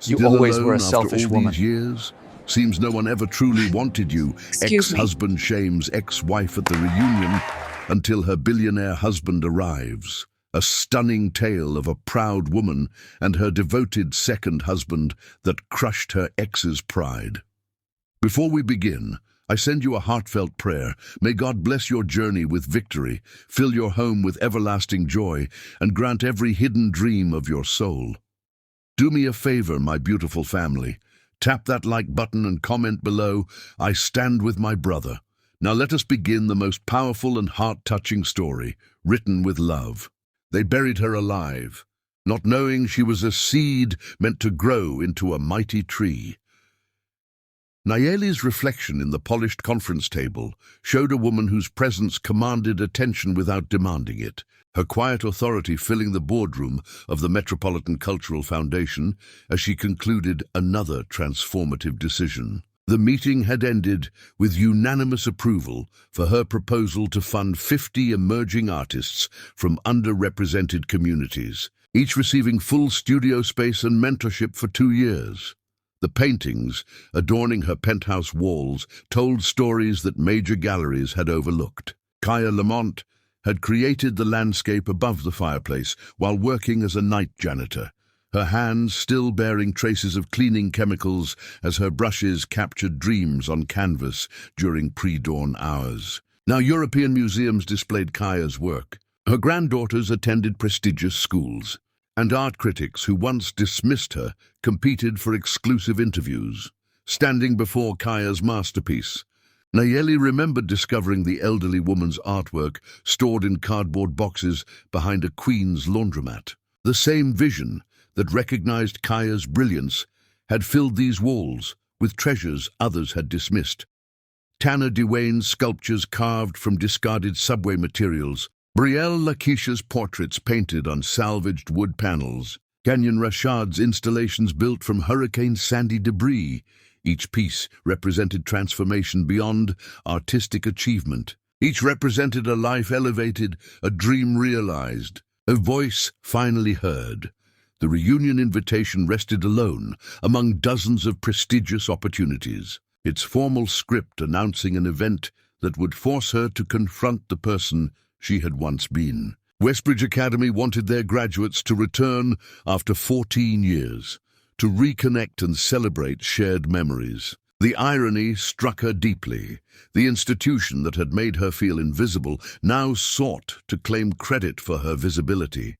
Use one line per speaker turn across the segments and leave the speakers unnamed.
You
Still
always were a
alone after
selfish
all
woman.
these years? Seems no one ever truly wanted you.
Excuse me.
Ex-husband shames ex-wife at the reunion until her billionaire husband arrives. A stunning tale of a proud woman and her devoted second husband that crushed her ex's pride. Before we begin, I send you a heartfelt prayer. May God bless your journey with victory, fill your home with everlasting joy, and grant every hidden dream of your soul. Do me a favor, my beautiful family. Tap that like button and comment below, "I stand with my brother." Now let us begin the most powerful and heart-touching story, written with love. They buried her alive, not knowing she was a seed meant to grow into a mighty tree. Nayeli's reflection in the polished conference table showed a woman whose presence commanded attention without demanding it, her quiet authority filling the boardroom of the Metropolitan Cultural Foundation as she concluded another transformative decision. The meeting had ended with unanimous approval for her proposal to fund 50 emerging artists from underrepresented communities, each receiving full studio space and mentorship for 2 years. The paintings adorning her penthouse walls told stories that major galleries had overlooked. Kaya Lamont had created the landscape above the fireplace while working as a night janitor, her hands still bearing traces of cleaning chemicals as her brushes captured dreams on canvas during pre-dawn hours. Now European museums displayed Kaya's work. Her granddaughters attended prestigious schools, and art critics who once dismissed her competed for exclusive interviews. Standing before Kaya's masterpiece, Nayeli remembered discovering the elderly woman's artwork stored in cardboard boxes behind a Queen's laundromat. The same vision that recognized Kaya's brilliance had filled these walls with treasures others had dismissed. Tanner Dewayne's sculptures carved from discarded subway materials, Brielle Lakeisha's portraits painted on salvaged wood panels, Kenyon Rashad's installations built from Hurricane Sandy debris. Each piece represented transformation beyond artistic achievement. Each represented a life elevated, a dream realized, a voice finally heard. The reunion invitation rested alone among dozens of prestigious opportunities, its formal script announcing an event that would force her to confront the person she had once been. Westbridge Academy wanted their graduates to return after 14 years, to reconnect and celebrate shared memories. The irony struck her deeply. The institution that had made her feel invisible now sought to claim credit for her visibility.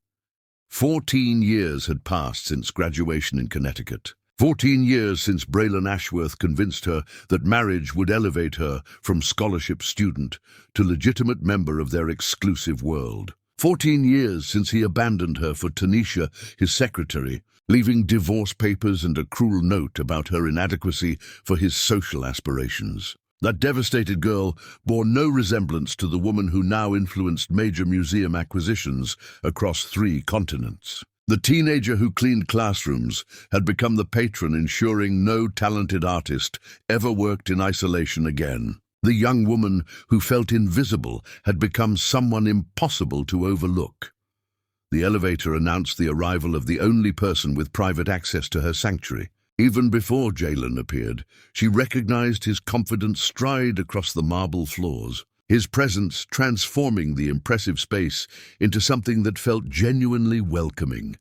14 years had passed since graduation in Connecticut. 14 years since Braylon Ashworth convinced her that marriage would elevate her from scholarship student to legitimate member of their exclusive world. 14 years since he abandoned her for Tanisha, his secretary, leaving divorce papers and a cruel note about her inadequacy for his social aspirations. That devastated girl bore no resemblance to the woman who now influenced major museum acquisitions across 3 continents. The teenager who cleaned classrooms had become the patron ensuring no talented artist ever worked in isolation again. The young woman who felt invisible had become someone impossible to overlook. The elevator announced the arrival of the only person with private access to her sanctuary. Even before Jalen appeared, she recognized his confident stride across the marble floors, his presence transforming the impressive space into something that felt genuinely welcoming.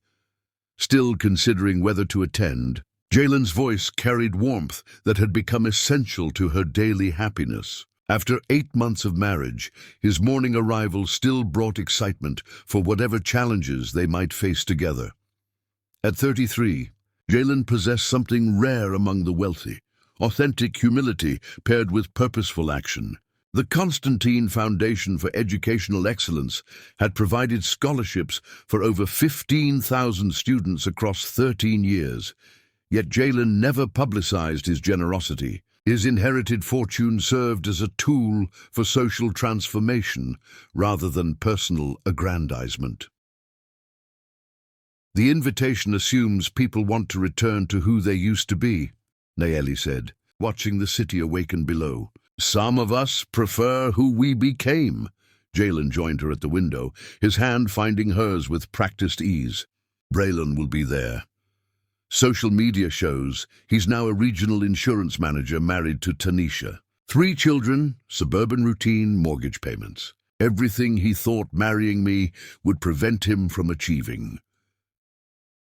Still considering whether to attend, Jalen's voice carried warmth that had become essential to her daily happiness. After 8 months of marriage, his morning arrival still brought excitement for whatever challenges they might face together. At 33, Jalen possessed something rare among the wealthy: authentic humility paired with purposeful action. The Constantine Foundation for Educational Excellence had provided scholarships for over 15,000 students across 13 years, yet Jalen never publicized his generosity. His inherited fortune served as a tool for social transformation rather than personal aggrandizement. "The invitation assumes people want to return to who they used to be," Nayeli said, watching the city awaken below. "Some of us prefer who we became." Jalen joined her at the window, his hand finding hers with practiced ease. "Braylon will be there." Social media shows he's now a regional insurance manager married to Tanisha. 3 children, suburban routine, mortgage payments. Everything he thought marrying me would prevent him from achieving.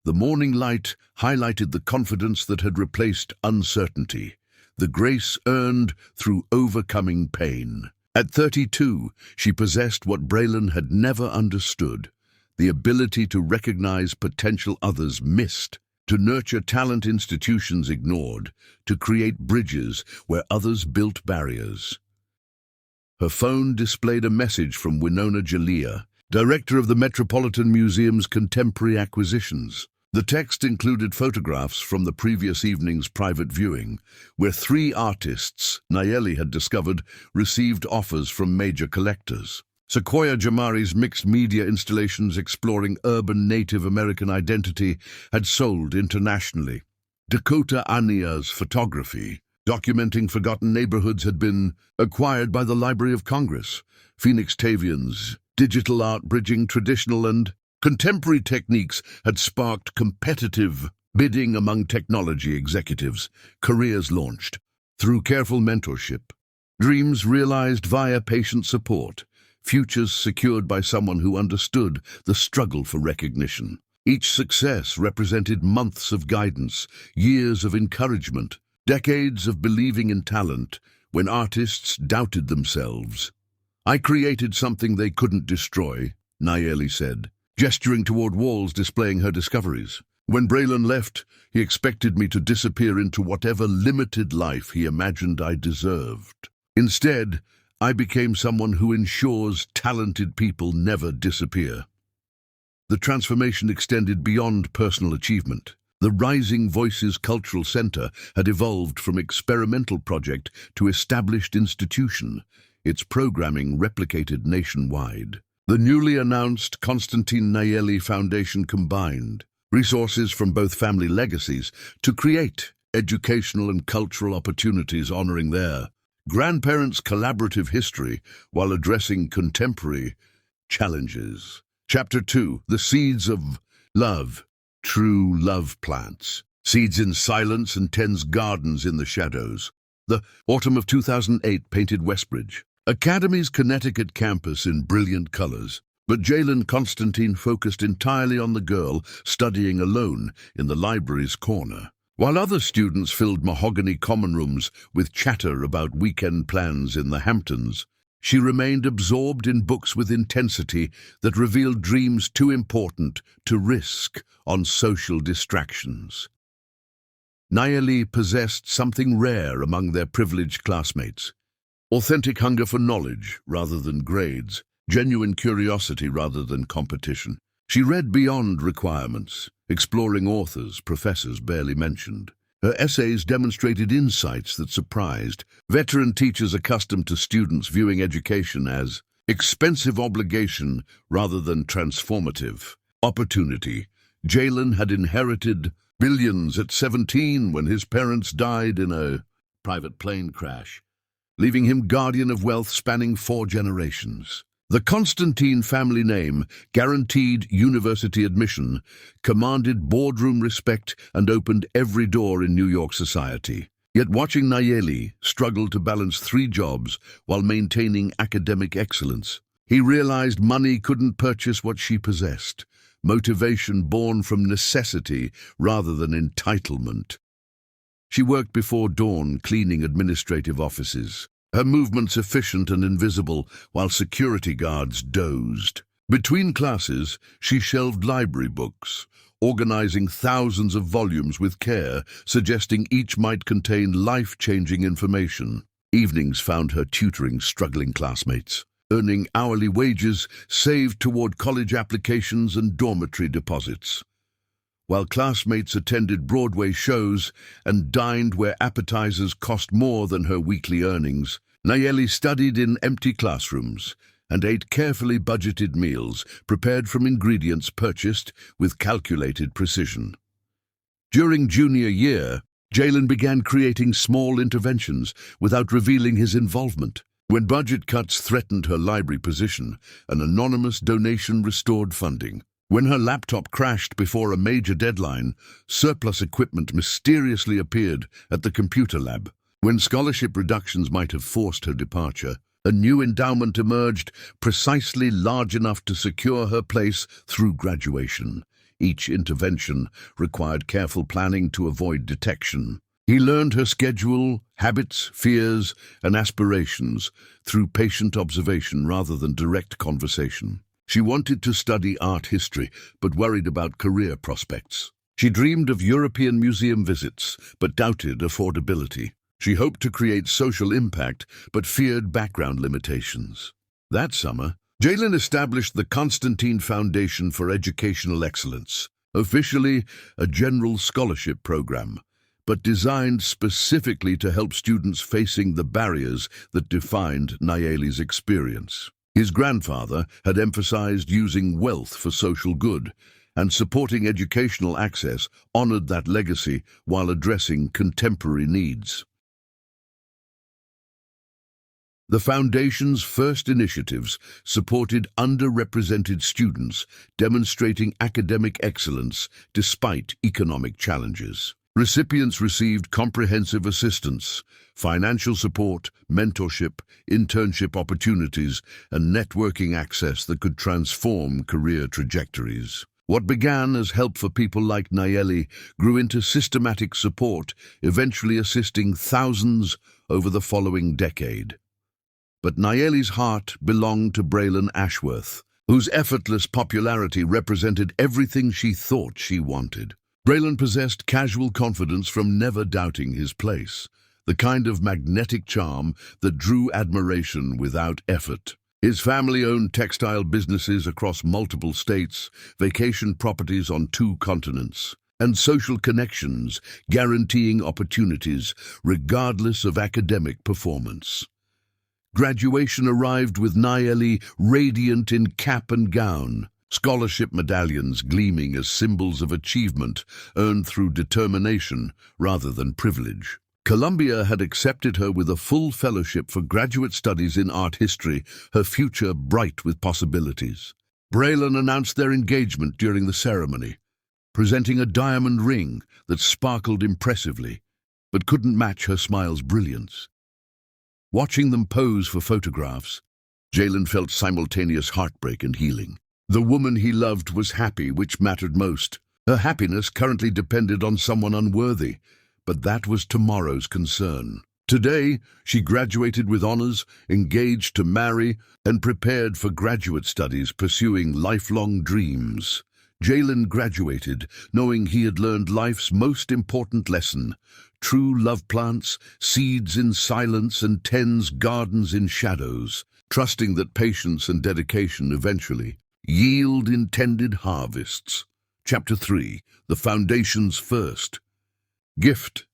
The morning light highlighted the confidence that had replaced uncertainty, the grace earned through overcoming pain. At 32, she possessed what Braylon had never understood, the ability to recognize potential others missed, to nurture talent institutions ignored, to create bridges where others built barriers. Her phone displayed a message from Winona Jalea, director of the Metropolitan Museum's Contemporary Acquisitions. The text included photographs from the previous evening's private viewing, where 3 artists Nayeli had discovered received offers from major collectors. Sequoia Jamari's mixed media installations exploring urban Native American identity had sold internationally. Dakota Ania's photography, documenting forgotten neighborhoods, had been acquired by the Library of Congress. Phoenix Tavian's digital art bridging traditional and contemporary techniques had sparked competitive bidding among technology executives. Careers launched through careful mentorship. Dreams realized via patient support. Futures secured by someone who understood the struggle for recognition. Each success represented months of guidance, years of encouragement, decades of believing in talent when artists doubted themselves. "I created something they couldn't destroy," Nayeli said, gesturing toward walls displaying her discoveries. "When Braylon left, he expected me to disappear into whatever limited life he imagined I deserved. Instead, I became someone who ensures talented people never disappear." The transformation extended beyond personal achievement. The Rising Voices Cultural Center had evolved from experimental project to established institution, its programming replicated nationwide. The newly announced Constantine Nayeli Foundation combined resources from both family legacies to create educational and cultural opportunities honoring their grandparents' collaborative history while addressing contemporary challenges. Chapter 2: The Seeds of Love. True love plants seeds in silence and tends gardens in the shadows. The autumn of 2008 painted Westbridge Academy's Connecticut campus in brilliant colors, but Jalen Constantine focused entirely on the girl studying alone in the library's corner. While other students filled mahogany common rooms with chatter about weekend plans in the Hamptons, she remained absorbed in books with intensity that revealed dreams too important to risk on social distractions. Nayeli possessed something rare among their privileged classmates: authentic hunger for knowledge rather than grades, genuine curiosity rather than competition. She read beyond requirements, exploring authors professors barely mentioned. Her essays demonstrated insights that surprised veteran teachers accustomed to students viewing education as expensive obligation rather than transformative opportunity. Jalen had inherited billions at 17 when his parents died in a private plane crash, leaving him guardian of wealth spanning 4 generations. The Constantine family name guaranteed university admission, commanded boardroom respect, and opened every door in New York society. Yet watching Nayeli struggle to balance 3 jobs while maintaining academic excellence, he realized money couldn't purchase what she possessed, motivation born from necessity rather than entitlement. She worked before dawn cleaning administrative offices, her movements efficient and invisible while security guards dozed. Between classes, she shelved library books, organizing thousands of volumes with care, suggesting each might contain life-changing information. Evenings found her tutoring struggling classmates, earning hourly wages saved toward college applications and dormitory deposits. While classmates attended Broadway shows and dined where appetizers cost more than her weekly earnings, Nayeli studied in empty classrooms and ate carefully budgeted meals prepared from ingredients purchased with calculated precision. During junior year, Jalen began creating small interventions without revealing his involvement. When budget cuts threatened her library position, an anonymous donation restored funding. When her laptop crashed before a major deadline, surplus equipment mysteriously appeared at the computer lab. When scholarship reductions might have forced her departure, a new endowment emerged, precisely large enough to secure her place through graduation. Each intervention required careful planning to avoid detection. He learned her schedule, habits, fears, and aspirations through patient observation rather than direct conversation. She wanted to study art history, but worried about career prospects. She dreamed of European museum visits, but doubted affordability. She hoped to create social impact, but feared background limitations. That summer, Jalen established the Constantine Foundation for Educational Excellence, officially a general scholarship program, but designed specifically to help students facing the barriers that defined Nayeli's experience. His grandfather had emphasized using wealth for social good, and supporting educational access honored that legacy while addressing contemporary needs. The Foundation's first initiatives supported underrepresented students, demonstrating academic excellence despite economic challenges. Recipients received comprehensive assistance, financial support, mentorship, internship opportunities, and networking access that could transform career trajectories. What began as help for people like Nayeli grew into systematic support, eventually assisting thousands over the following decade. But Nayeli's heart belonged to Braylon Ashworth, whose effortless popularity represented everything she thought she wanted. Braylon possessed casual confidence from never doubting his place, the kind of magnetic charm that drew admiration without effort. His family owned textile businesses across multiple states, vacation properties on 2 continents, and social connections guaranteeing opportunities regardless of academic performance. Graduation arrived with Nayeli radiant in cap and gown, scholarship medallions gleaming as symbols of achievement earned through determination rather than privilege. Columbia had accepted her with a full fellowship for graduate studies in art history, her future bright with possibilities. Braylon announced their engagement during the ceremony, presenting a diamond ring that sparkled impressively, but couldn't match her smile's brilliance. Watching them pose for photographs, Jalen felt simultaneous heartbreak and healing. The woman he loved was happy, which mattered most. Her happiness currently depended on someone unworthy, but that was tomorrow's concern. Today, she graduated with honors, engaged to marry, and prepared for graduate studies, pursuing lifelong dreams. Jalen graduated, knowing he had learned life's most important lesson: true love plants seeds in silence and tends gardens in shadows, trusting that patience and dedication eventually yield intended harvests. Chapter 3. The Foundation's First Gift.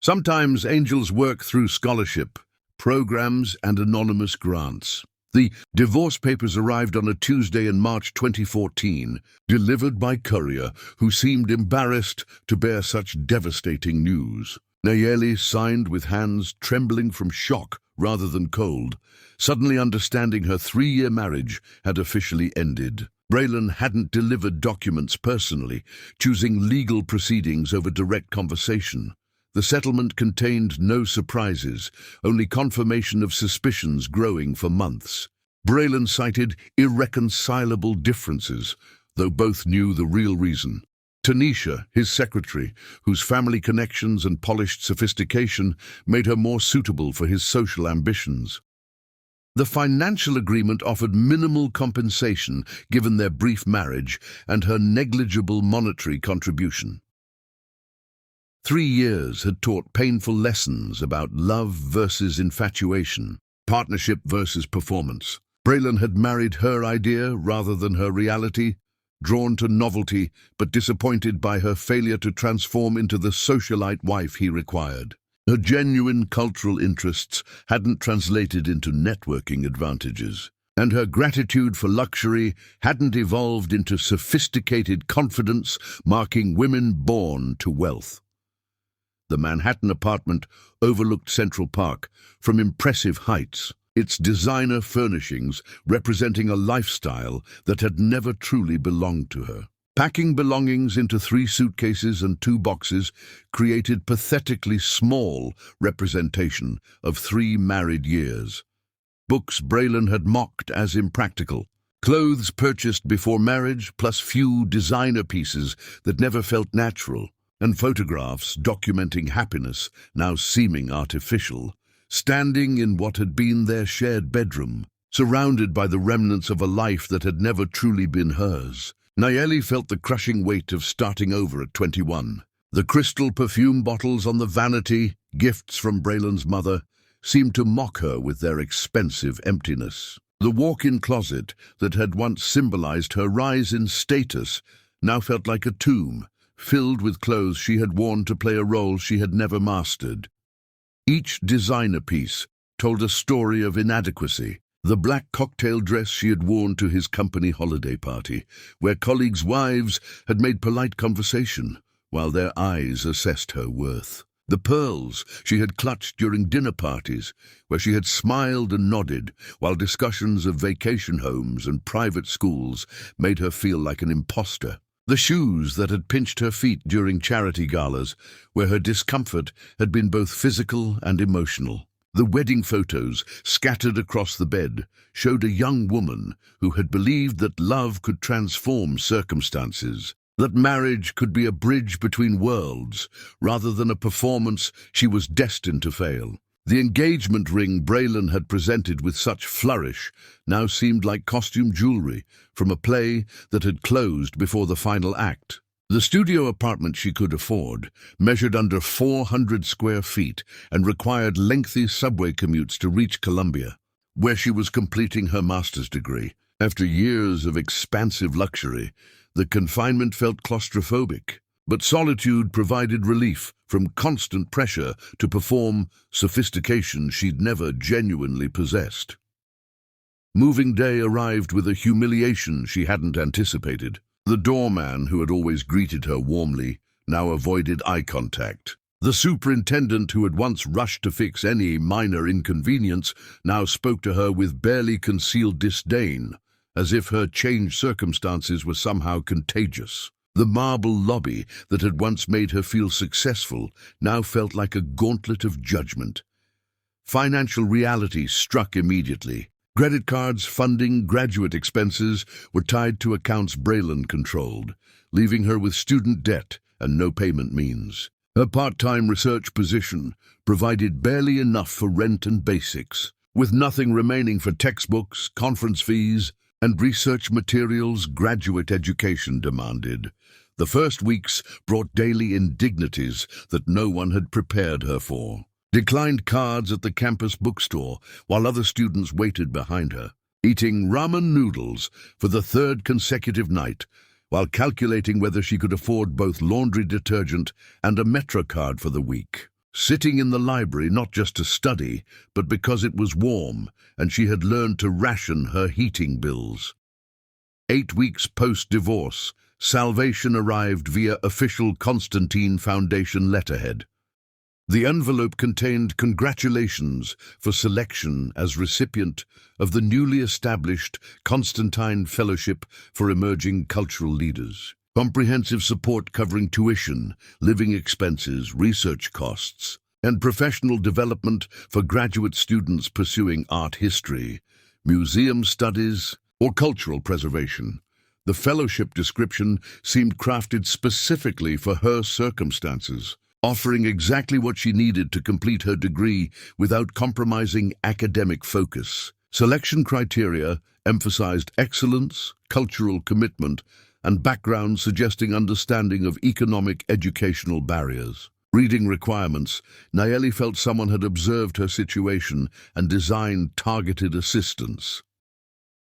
Sometimes angels work through scholarship, programs, and anonymous grants. The divorce papers arrived on a Tuesday in March 2014, delivered by courier who seemed embarrassed to bear such devastating news. Nayeli signed with hands trembling from shock rather than cold, suddenly understanding her 3-year marriage had officially ended. Braylon hadn't delivered documents personally, choosing legal proceedings over direct conversation. The settlement contained no surprises, only confirmation of suspicions growing for months. Braylon cited irreconcilable differences, though both knew the real reason. Tanisha, his secretary, whose family connections and polished sophistication made her more suitable for his social ambitions. The financial agreement offered minimal compensation given their brief marriage and her negligible monetary contribution. 3 years had taught painful lessons about love versus infatuation, partnership versus performance. Braylon had married her idea rather than her reality, drawn to novelty but disappointed by her failure to transform into the socialite wife he required. Her genuine cultural interests hadn't translated into networking advantages, and her gratitude for luxury hadn't evolved into sophisticated confidence, marking women born to wealth. The Manhattan apartment overlooked Central Park from impressive heights. its designer furnishings representing a lifestyle that had never truly belonged to her. Packing belongings into 3 suitcases and 2 boxes created pathetically small representation of 3 married years. Books Braylon had mocked as impractical. Clothes purchased before marriage, plus few designer pieces that never felt natural, and photographs documenting happiness now seeming artificial, standing in what had been their shared bedroom, surrounded by the remnants of a life that had never truly been hers. Nayeli felt the crushing weight of starting over at 21. The crystal perfume bottles on the vanity, gifts from Braylon's mother, seemed to mock her with their expensive emptiness. The walk-in closet that had once symbolized her rise in status now felt like a tomb, filled with clothes she had worn to play a role she had never mastered. Each designer piece told a story of inadequacy. The black cocktail dress she had worn to his company holiday party, where colleagues' wives had made polite conversation while their eyes assessed her worth. The pearls she had clutched during dinner parties, where she had smiled and nodded while discussions of vacation homes and private schools made her feel like an imposter. The shoes that had pinched her feet during charity galas, where her discomfort had been both physical and emotional. The wedding photos scattered across the bed showed a young woman who had believed that love could transform circumstances, that marriage could be a bridge between worlds rather than a performance she was destined to fail. The engagement ring Braylon had presented with such flourish now seemed like costume jewelry from a play that had closed before the final act. The studio apartment she could afford measured under 400 square feet and required lengthy subway commutes to reach Columbia, where she was completing her master's degree. After years of expansive luxury, the confinement felt claustrophobic, but solitude provided relief from constant pressure to perform sophistication she'd never genuinely possessed. Moving day arrived with a humiliation she hadn't anticipated. The doorman, who had always greeted her warmly, now avoided eye contact. The superintendent, who had once rushed to fix any minor inconvenience, now spoke to her with barely concealed disdain, as if her changed circumstances were somehow contagious. The marble lobby that had once made her feel successful now felt like a gauntlet of judgment. Financial reality struck immediately. Credit cards funding graduate expenses were tied to accounts Braylon controlled, leaving her with student debt and no payment means. Her part-time research position provided barely enough for rent and basics, with nothing remaining for textbooks, conference fees, and research materials graduate education demanded. The first weeks brought daily indignities that no one had prepared her for. Declined cards at the campus bookstore while other students waited behind her, eating ramen noodles for the 3rd consecutive night while calculating whether she could afford both laundry detergent and a Metro card for the week. Sitting in the library not just to study, but because it was warm and she had learned to ration her heating bills. 8 weeks post-divorce, salvation arrived via official Constantine Foundation letterhead. The envelope contained congratulations for selection as recipient of the newly established Constantine Fellowship for Emerging Cultural Leaders. Comprehensive support covering tuition, living expenses, research costs, and professional development for graduate students pursuing art history, museum studies, or cultural preservation. The fellowship description seemed crafted specifically for her circumstances, offering exactly what she needed to complete her degree without compromising academic focus. Selection criteria emphasized excellence, cultural commitment, and background suggesting understanding of economic educational barriers. Reading requirements, Nayeli felt someone had observed her situation and designed targeted assistance.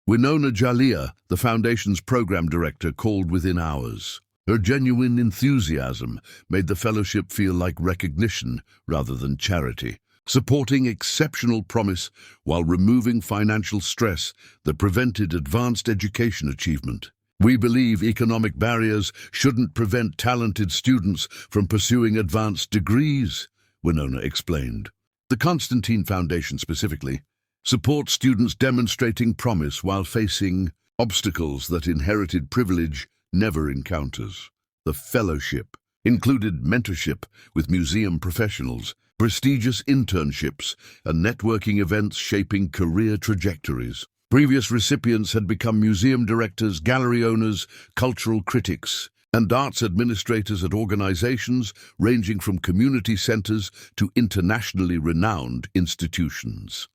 Winona Jalia, the Foundation's program director, called within hours. Her genuine enthusiasm made the fellowship feel like recognition rather than charity, supporting exceptional promise while removing financial stress that prevented advanced education achievement. We believe economic barriers shouldn't prevent talented students from pursuing advanced degrees, Winona explained. The Constantine Foundation specifically support students demonstrating promise while facing obstacles that inherited privilege never encounters. The fellowship included mentorship with museum professionals, prestigious internships, and networking events shaping career trajectories. Previous recipients had become museum directors, gallery owners, cultural critics, and arts administrators at organizations ranging from community centers to internationally renowned institutions.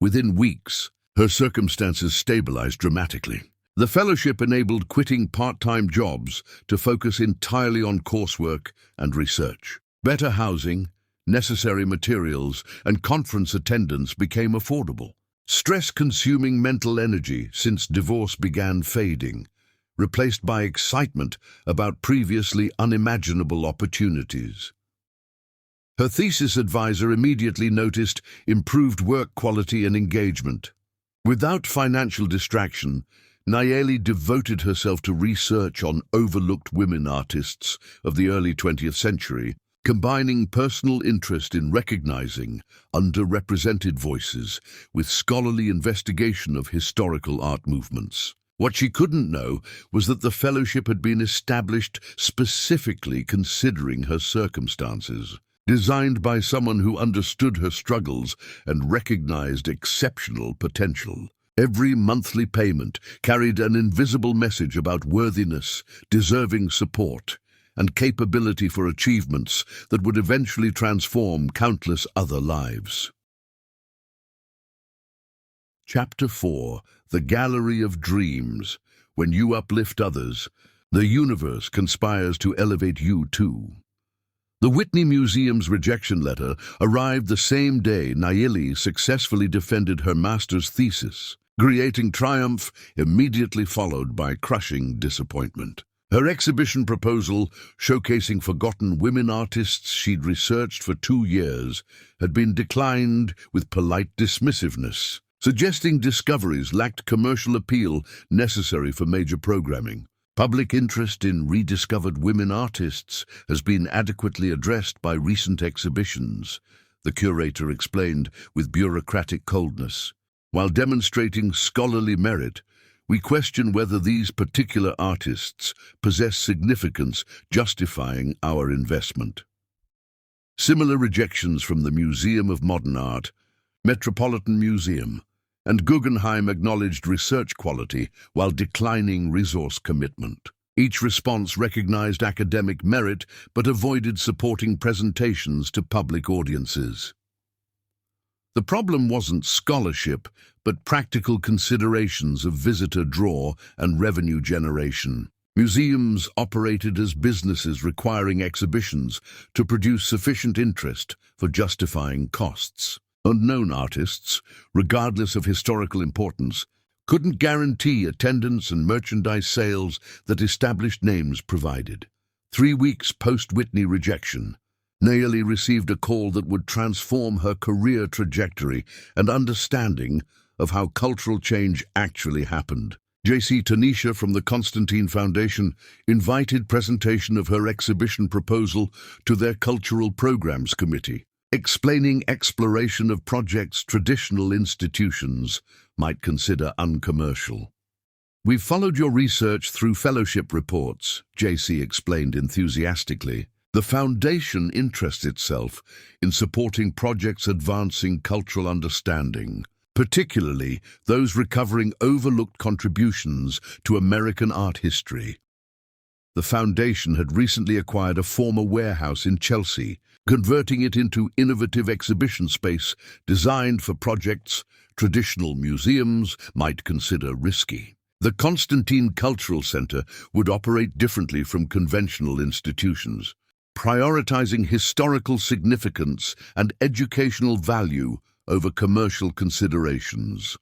Within weeks, her circumstances stabilized dramatically. The fellowship enabled quitting part-time jobs to focus entirely on coursework and research. Better housing, necessary materials, and conference attendance became affordable. Stress-consuming mental energy since divorce began fading, replaced by excitement about previously unimaginable opportunities. Her thesis advisor immediately noticed improved work quality and engagement. Without financial distraction, Nayeli devoted herself to research on overlooked women artists of the early 20th century, combining personal interest in recognizing underrepresented voices with scholarly investigation of historical art movements. What she couldn't know was that the fellowship had been established specifically considering her circumstances, designed by someone who understood her struggles and recognized exceptional potential. Every monthly payment carried an invisible message about worthiness, deserving support, and capability for achievements that would eventually transform countless other lives. Chapter 4. The Gallery of Dreams. When you uplift others, the universe conspires to elevate you too. The Whitney Museum's rejection letter arrived the same day Nayeli successfully defended her master's thesis, creating triumph immediately followed by crushing disappointment. Her exhibition proposal, showcasing forgotten women artists she'd researched for 2 years, had been declined with polite dismissiveness, suggesting discoveries lacked commercial appeal necessary for major programming. Public interest in rediscovered women artists has been adequately addressed by recent exhibitions, the curator explained with bureaucratic coldness. While demonstrating scholarly merit, we question whether these particular artists possess significance justifying our investment. Similar rejections from the Museum of Modern Art, Metropolitan Museum, and Guggenheim acknowledged research quality while declining resource commitment. Each response recognized academic merit but avoided supporting presentations to public audiences. The problem wasn't scholarship, but practical considerations of visitor draw and revenue generation. Museums operated as businesses requiring exhibitions to produce sufficient interest for justifying costs. Unknown artists, regardless of historical importance, couldn't guarantee attendance and merchandise sales that established names provided. 3 weeks post-Whitney rejection, Nayeli received a call that would transform her career trajectory and understanding of how cultural change actually happened. J.C. Tanisha from the Constantine Foundation invited presentation of her exhibition proposal to their Cultural Programs Committee, explaining exploration of projects traditional institutions might consider uncommercial. "We've followed your research through fellowship reports," J.C. explained enthusiastically. "The foundation interests itself in supporting projects advancing cultural understanding, particularly those recovering overlooked contributions to American art history." The foundation had recently acquired a former warehouse in Chelsea, converting it into innovative exhibition space designed for projects traditional museums might consider risky. The Constantine Cultural Center would operate differently from conventional institutions, prioritizing historical significance and educational value over commercial considerations.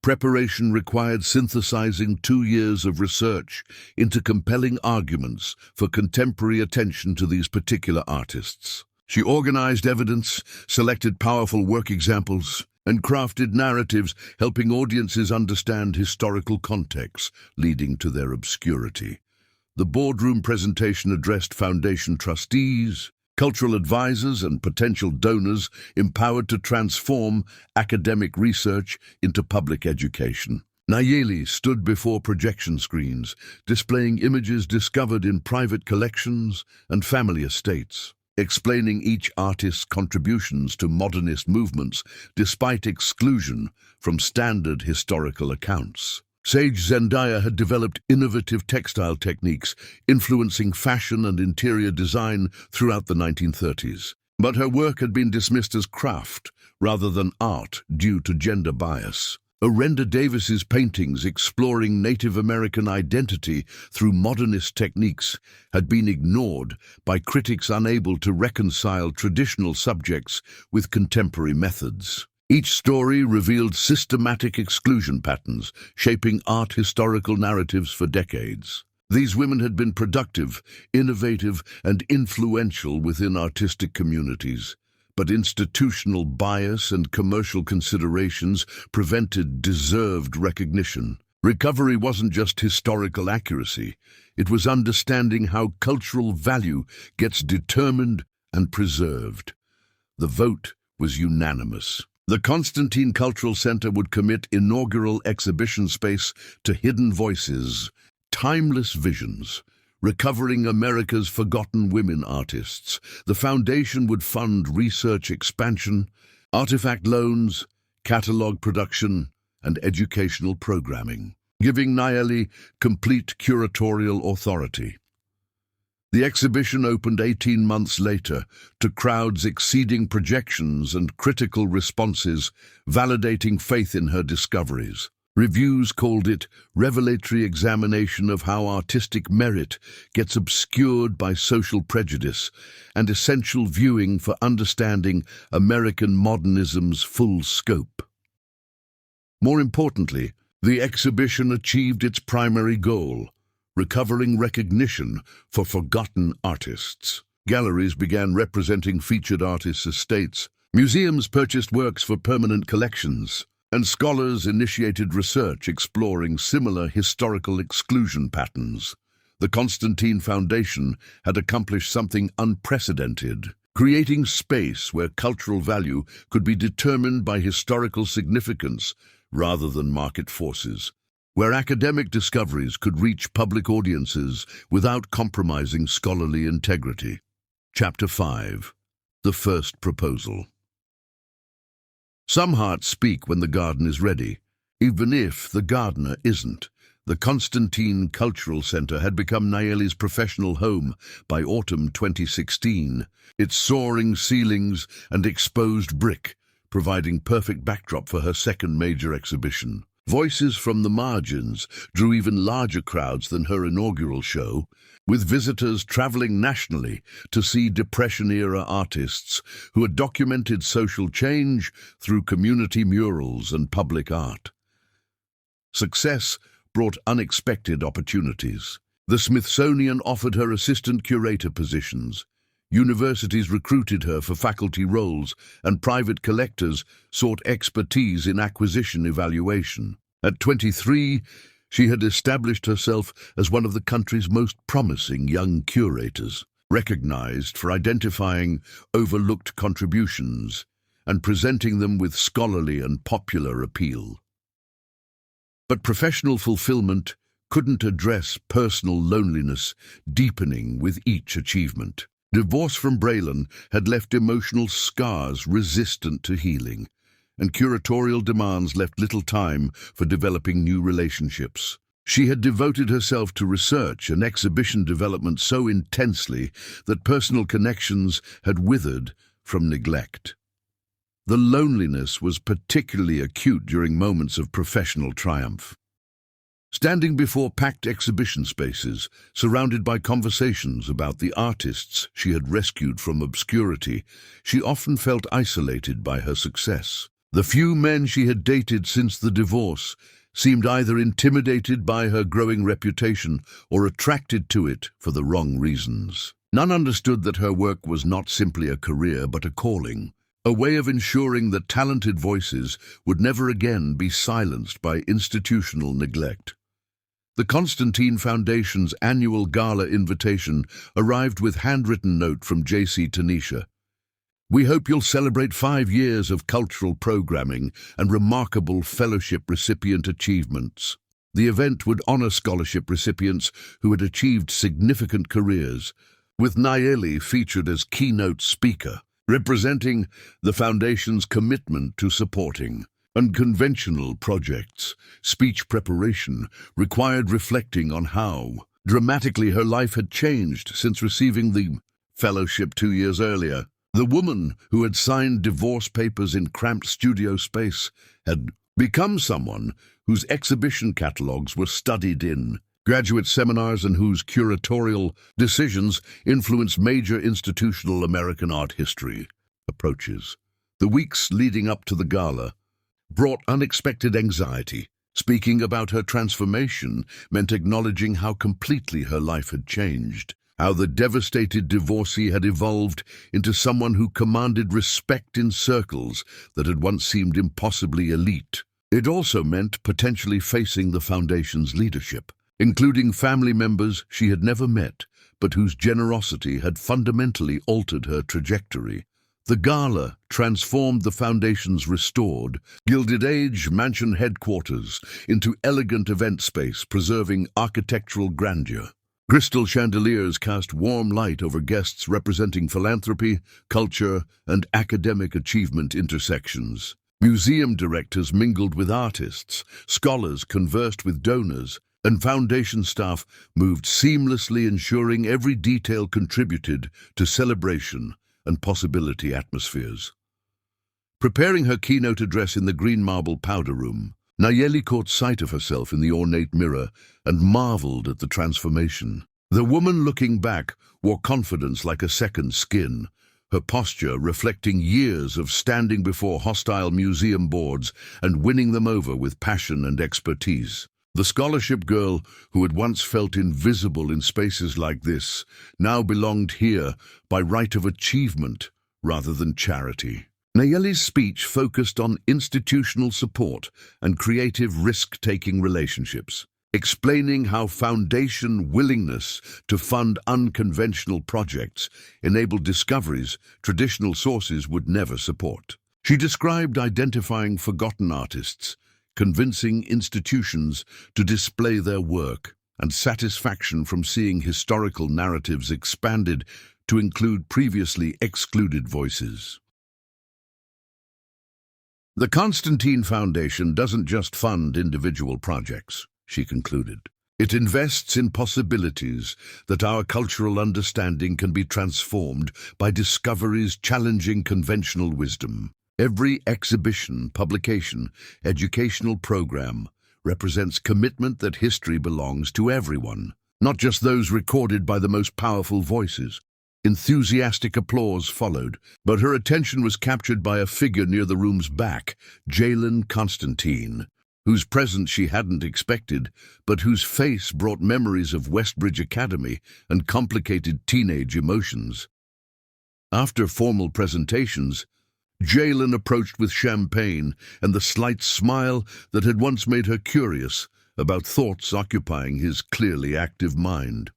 Preparation required synthesizing 2 years of research into compelling arguments for contemporary attention to these particular artists. She organized evidence, selected powerful work examples, and crafted narratives helping audiences understand historical contexts leading to their obscurity. The boardroom presentation addressed foundation trustees, cultural advisors and potential donors empowered to transform academic research into public education. Nayeli stood before projection screens, displaying images discovered in private collections and family estates, explaining each artist's contributions to modernist movements despite exclusion from standard historical accounts. Sage Zendaya had developed innovative textile techniques, influencing fashion and interior design throughout the 1930s. But her work had been dismissed as craft rather than art due to gender bias. Orenda Davis's paintings exploring Native American identity through modernist techniques had been ignored by critics unable to reconcile traditional subjects with contemporary methods. Each story revealed systematic exclusion patterns, shaping art historical narratives for decades. These women had been productive, innovative, and influential within artistic communities. But institutional bias and commercial considerations prevented deserved recognition. Recovery wasn't just historical accuracy, it was understanding how cultural value gets determined and preserved. The vote was unanimous. The Constantine Cultural Center would commit inaugural exhibition space to hidden voices, timeless visions, recovering America's forgotten women artists. The foundation would fund research expansion, artifact loans, catalog production, and educational programming, giving Nayeli complete curatorial authority. The exhibition opened 18 months later to crowds exceeding projections and critical responses, validating faith in her discoveries. Reviews called it revelatory examination of how artistic merit gets obscured by social prejudice and essential viewing for understanding American modernism's full scope. More importantly, the exhibition achieved its primary goal: recovering recognition for forgotten artists. Galleries began representing featured artists' estates, museums purchased works for permanent collections, and scholars initiated research exploring similar historical exclusion patterns. The Constantine Foundation had accomplished something unprecedented, creating space where cultural value could be determined by historical significance rather than market forces, where academic discoveries could reach public audiences without compromising scholarly integrity. Chapter 5. The First Proposal. Some hearts speak when the garden is ready, even if the gardener isn't. The Constantine Cultural Center had become Nayeli's professional home by autumn 2016, its soaring ceilings and exposed brick providing perfect backdrop for her second major exhibition. Voices from the margins drew even larger crowds than her inaugural show, with visitors traveling nationally to see Depression-era artists who had documented social change through community murals and public art. Success brought unexpected opportunities. The Smithsonian offered her assistant curator positions. Universities recruited her for faculty roles, and private collectors sought expertise in acquisition evaluation. At 23, she had established herself as one of the country's most promising young curators, recognized for identifying overlooked contributions and presenting them with scholarly and popular appeal. But professional fulfillment couldn't address personal loneliness, deepening with each achievement. Divorce from Braylon had left emotional scars resistant to healing, and curatorial demands left little time for developing new relationships. She had devoted herself to research and exhibition development so intensely that personal connections had withered from neglect. The loneliness was particularly acute during moments of professional triumph. Standing before packed exhibition spaces, surrounded by conversations about the artists she had rescued from obscurity, she often felt isolated by her success. The few men she had dated since the divorce seemed either intimidated by her growing reputation or attracted to it for the wrong reasons. None understood that her work was not simply a career but a calling, a way of ensuring that talented voices would never again be silenced by institutional neglect. The Constantine Foundation's annual gala invitation arrived with handwritten note from JC Tanisha. We hope you'll celebrate 5 years of cultural programming and remarkable fellowship recipient achievements. The event would honor scholarship recipients who had achieved significant careers, with Nayeli featured as keynote speaker, representing the Foundation's commitment to supporting unconventional projects. Speech preparation required reflecting on how dramatically her life had changed since receiving the fellowship 2 years earlier. The woman who had signed divorce papers in cramped studio space had become someone whose exhibition catalogues were studied in graduate seminars and whose curatorial decisions influenced major institutional American art history approaches. The weeks leading up to the gala brought unexpected anxiety. Speaking about her transformation meant acknowledging how completely her life had changed, how the devastated divorcee had evolved into someone who commanded respect in circles that had once seemed impossibly elite. It also meant potentially facing the Foundation's leadership, including family members she had never met, but whose generosity had fundamentally altered her trajectory. The gala transformed the Foundation's restored, Gilded Age mansion headquarters into elegant event space, preserving architectural grandeur. Crystal chandeliers cast warm light over guests representing philanthropy, culture, and academic achievement intersections. Museum directors mingled with artists, scholars conversed with donors, and Foundation staff moved seamlessly, ensuring every detail contributed to celebration and possibility atmospheres. Preparing her keynote address in the green marble powder room, Nayeli caught sight of herself in the ornate mirror and marveled at the transformation. The woman looking back wore confidence like a second skin, her posture reflecting years of standing before hostile museum boards and winning them over with passion and expertise. The scholarship girl, who had once felt invisible in spaces like this, now belonged here by right of achievement rather than charity. Nayeli's speech focused on institutional support and creative risk-taking relationships, explaining how Foundation willingness to fund unconventional projects enabled discoveries traditional sources would never support. She described identifying forgotten artists, convincing institutions to display their work, and satisfaction from seeing historical narratives expanded to include previously excluded voices. The Constantine Foundation doesn't just fund individual projects, she concluded. It invests in possibilities that our cultural understanding can be transformed by discoveries challenging conventional wisdom. Every exhibition, publication, educational program represents commitment that history belongs to everyone, not just those recorded by the most powerful voices. Enthusiastic applause followed, but her attention was captured by a figure near the room's back, Jalen Constantine, whose presence she hadn't expected, but whose face brought memories of Westbridge Academy and complicated teenage emotions. After formal presentations, Jalen approached with champagne and the slight smile that had once made her curious about thoughts occupying his clearly active mind.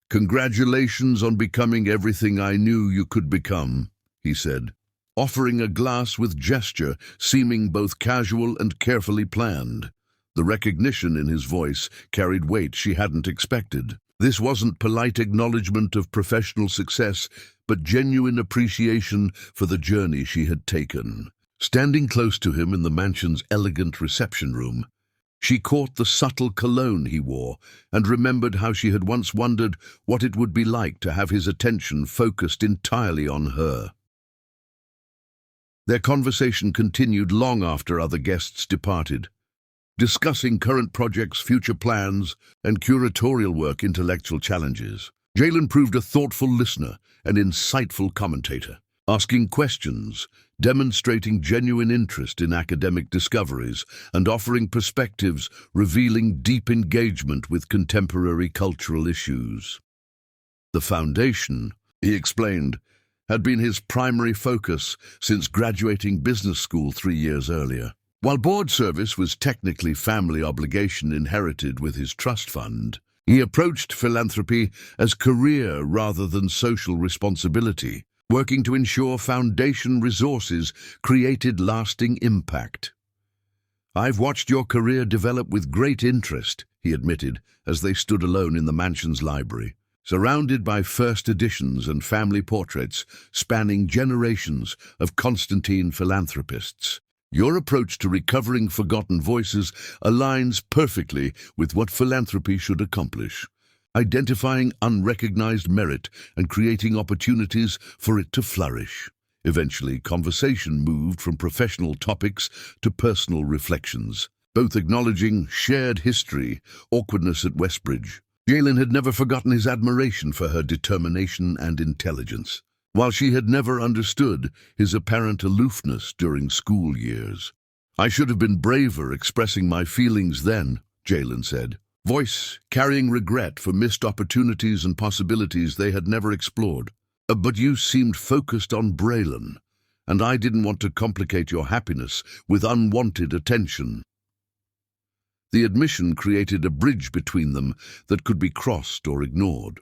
"Congratulations on becoming everything I knew you could become," he said, offering a glass with gesture seeming both casual and carefully planned. The recognition in his voice carried weight she hadn't expected. This wasn't polite acknowledgement of professional success, but genuine appreciation for the journey she had taken. Standing close to him in the mansion's elegant reception room, she caught the subtle cologne he wore and remembered how she had once wondered what it would be like to have his attention focused entirely on her. Their conversation continued long after other guests departed, discussing current projects, future plans, and curatorial work intellectual challenges. Jalen proved a thoughtful listener and insightful commentator, asking questions, demonstrating genuine interest in academic discoveries, and offering perspectives revealing deep engagement with contemporary cultural issues. The Foundation, he explained, had been his primary focus since graduating business school 3 years earlier. While board service was technically family obligation inherited with his trust fund, he approached philanthropy as career rather than social responsibility, working to ensure foundation resources created lasting impact. "I've watched your career develop with great interest," he admitted, as they stood alone in the mansion's library, surrounded by first editions and family portraits spanning generations of Constantine philanthropists. "Your approach to recovering forgotten voices aligns perfectly with what philanthropy should accomplish, identifying unrecognized merit and creating opportunities for it to flourish." Eventually, conversation moved from professional topics to personal reflections, both acknowledging shared history, awkwardness at Westbridge. Jalen had never forgotten his admiration for her determination and intelligence, while she had never understood his apparent aloofness during school years. "I should have been braver expressing my feelings then," Jalen said, voice carrying regret for missed opportunities and possibilities they had never explored. "But you seemed focused on Braylon, and I didn't want to complicate your happiness with unwanted attention." The admission created a bridge between them that could be crossed or ignored.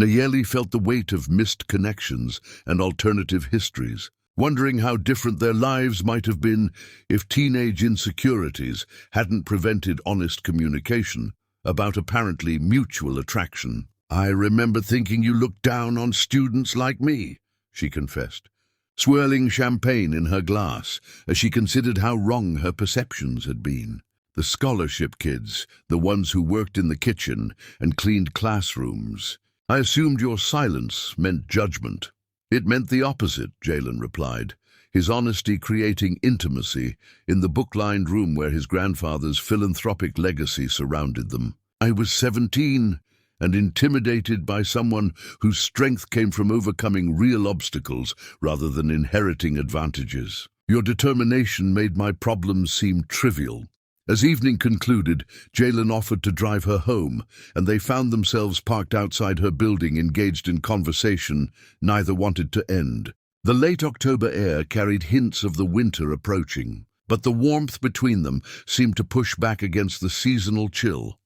Nayeli felt the weight of missed connections and alternative histories, wondering how different their lives might have been if teenage insecurities hadn't prevented honest communication about apparently mutual attraction. "I remember thinking you looked down on students like me," she confessed, swirling champagne in her glass as she considered how wrong her perceptions had been. "The scholarship kids, the ones who worked in the kitchen and cleaned classrooms. I assumed your silence meant judgment." "It meant the opposite," Jalen replied, his honesty creating intimacy in the book-lined room where his grandfather's philanthropic legacy surrounded them. "I was 17 and intimidated by someone whose strength came from overcoming real obstacles rather than inheriting advantages. Your determination made my problems seem trivial." As evening concluded, Jalen offered to drive her home, and they found themselves parked outside her building, engaged in conversation neither wanted to end. The late October air carried hints of the winter approaching, but the warmth between them seemed to push back against the seasonal chill.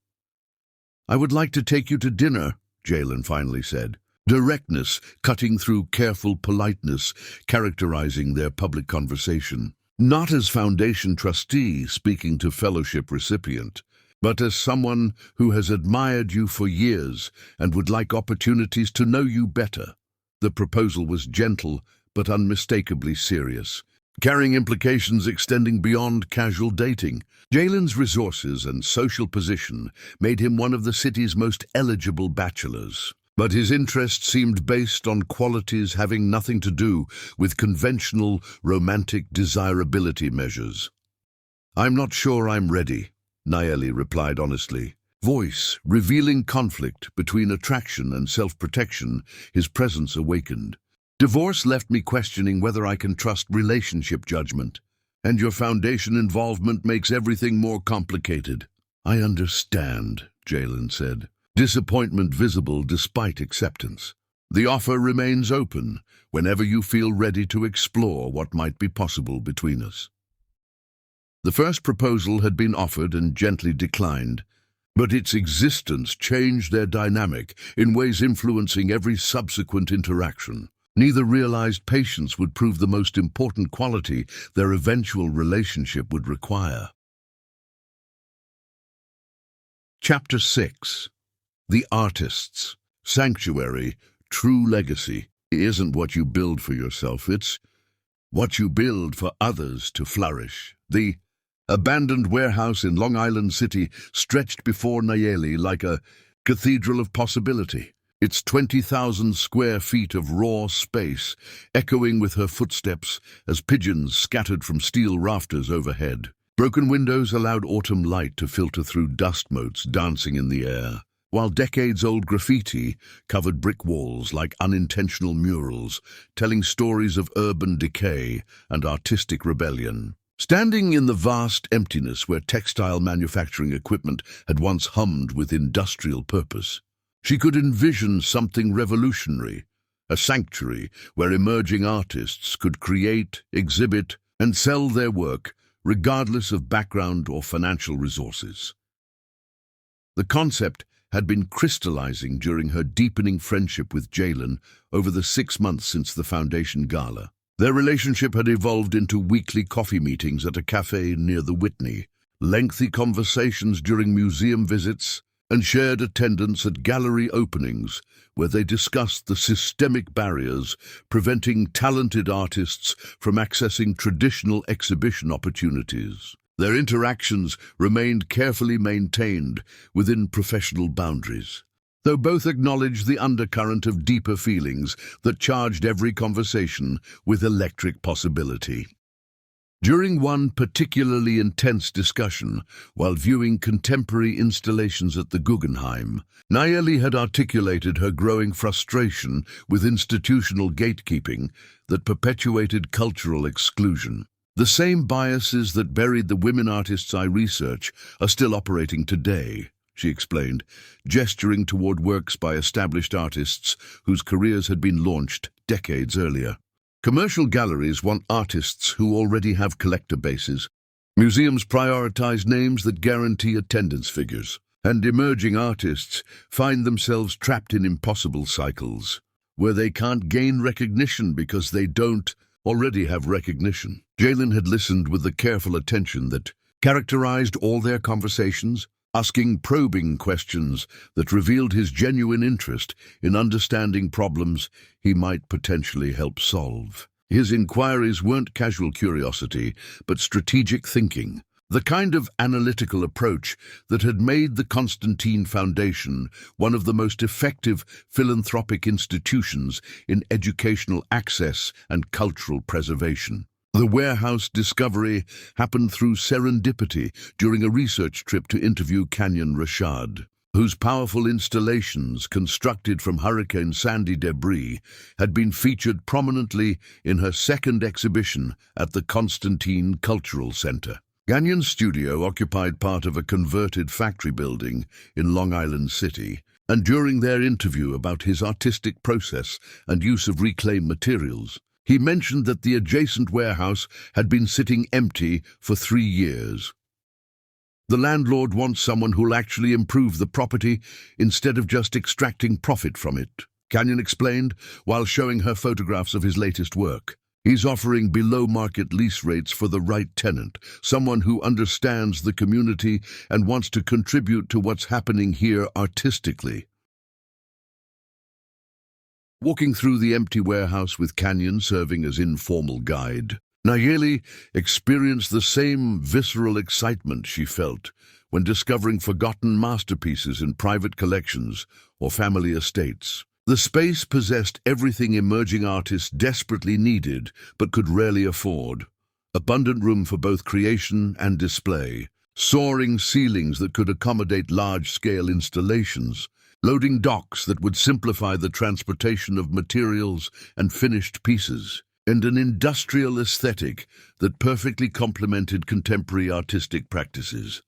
"I would like to take you to dinner," Jalen finally said, directness cutting through careful politeness characterizing their public conversation. Not as foundation trustee speaking to fellowship recipient, but as someone who has admired you for years and would like opportunities to know you better. The proposal was gentle but unmistakably serious, carrying implications extending beyond casual dating. Jalen's resources and social position made him one of the city's most eligible bachelors, but his interest seemed based on qualities having nothing to do with conventional romantic desirability measures. "I'm not sure I'm ready," Nayeli replied honestly, voice revealing conflict between attraction and self-protection his presence awakened. "Divorce left me questioning whether I can trust relationship judgment, and your foundation involvement makes everything more complicated." "I understand," Jalen said, disappointment visible despite acceptance. "The offer remains open whenever you feel ready to explore what might be possible between us." The first proposal had been offered and gently declined, but its existence changed their dynamic in ways influencing every subsequent interaction. Neither realized patience would prove the most important quality their eventual relationship would require. Chapter 6. The Artists. Sanctuary, true legacy, isn't what you build for yourself, it's what you build for others to flourish. The abandoned warehouse in Long Island City stretched before Nayeli like a cathedral of possibility, its 20,000 square feet of raw space echoing with her footsteps as pigeons scattered from steel rafters overhead. Broken windows allowed autumn light to filter through dust motes dancing in the air, while decades-old graffiti covered brick walls like unintentional murals, telling stories of urban decay and artistic rebellion. Standing in the vast emptiness where textile manufacturing equipment had once hummed with industrial purpose, she could envision something revolutionary, a sanctuary where emerging artists could create, exhibit, and sell their work regardless of background or financial resources. The concept had been crystallizing during her deepening friendship with Jalen over the 6 months since the foundation gala. Their relationship had evolved into weekly coffee meetings at a cafe near the Whitney, lengthy conversations during museum visits, and shared attendance at gallery openings where they discussed the systemic barriers preventing talented artists from accessing traditional exhibition opportunities. Their interactions remained carefully maintained within professional boundaries, though both acknowledged the undercurrent of deeper feelings that charged every conversation with electric possibility. During one particularly intense discussion, while viewing contemporary installations at the Guggenheim, Nayeli had articulated her growing frustration with institutional gatekeeping that perpetuated cultural exclusion. The same biases that buried the women artists I research are still operating today, she explained, gesturing toward works by established artists whose careers had been launched decades earlier. Commercial galleries want artists who already have collector bases. Museums prioritize names that guarantee attendance figures, and emerging artists find themselves trapped in impossible cycles, where they can't gain recognition because they don't already have recognition. Jalen had listened with the careful attention that characterized all their conversations, asking probing questions that revealed his genuine interest in understanding problems he might potentially help solve. His inquiries weren't casual curiosity, but strategic thinking, the kind of analytical approach that had made the Constantine Foundation one of the most effective philanthropic institutions in educational access and cultural preservation. The warehouse discovery happened through serendipity during a research trip to interview Canyon Rashad, whose powerful installations, constructed from Hurricane Sandy debris, had been featured prominently in her second exhibition at the Constantine Cultural Center. Canyon's studio occupied part of a converted factory building in Long Island City, and during their interview about his artistic process and use of reclaimed materials, he mentioned that the adjacent warehouse had been sitting empty for 3 years. The landlord wants someone who'll actually improve the property instead of just extracting profit from it, Canyon explained while showing her photographs of his latest work. He's offering below-market lease rates for the right tenant, someone who understands the community and wants to contribute to what's happening here artistically. Walking through the empty warehouse with Canyon serving as informal guide, Nayeli experienced the same visceral excitement she felt when discovering forgotten masterpieces in private collections or family estates. The space possessed everything emerging artists desperately needed but could rarely afford. Abundant room for both creation and display, soaring ceilings that could accommodate large-scale installations, loading docks that would simplify the transportation of materials and finished pieces, and an industrial aesthetic that perfectly complemented contemporary artistic practices.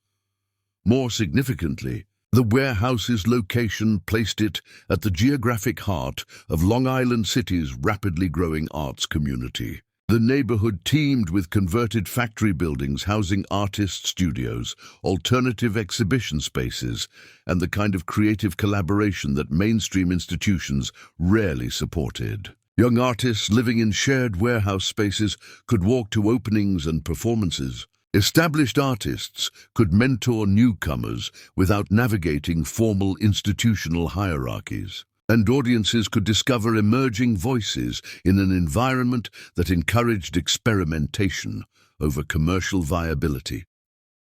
More significantly, the warehouse's location placed it at the geographic heart of Long Island City's rapidly growing arts community. The neighborhood teemed with converted factory buildings housing artist studios, alternative exhibition spaces, and the kind of creative collaboration that mainstream institutions rarely supported. Young artists living in shared warehouse spaces could walk to openings and performances. Established artists could mentor newcomers without navigating formal institutional hierarchies, and audiences could discover emerging voices in an environment that encouraged experimentation over commercial viability.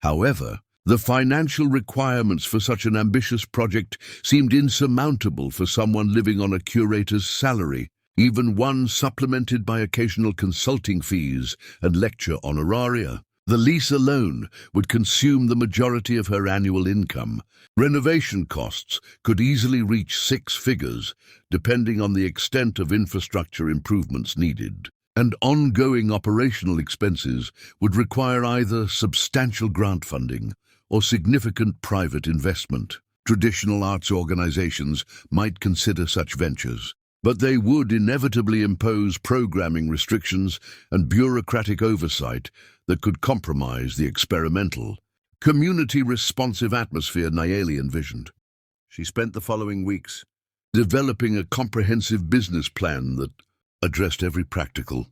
However, the financial requirements for such an ambitious project seemed insurmountable for someone living on a curator's salary, even one supplemented by occasional consulting fees and lecture honoraria. The lease alone would consume the majority of her annual income. Renovation costs could easily reach 6 figures, depending on the extent of infrastructure improvements needed. And ongoing operational expenses would require either substantial grant funding or significant private investment. Traditional arts organizations might consider such ventures, but they would inevitably impose programming restrictions and bureaucratic oversight that could compromise the experimental, community-responsive atmosphere Nayeli envisioned. She spent the following weeks developing a comprehensive business plan that addressed every practical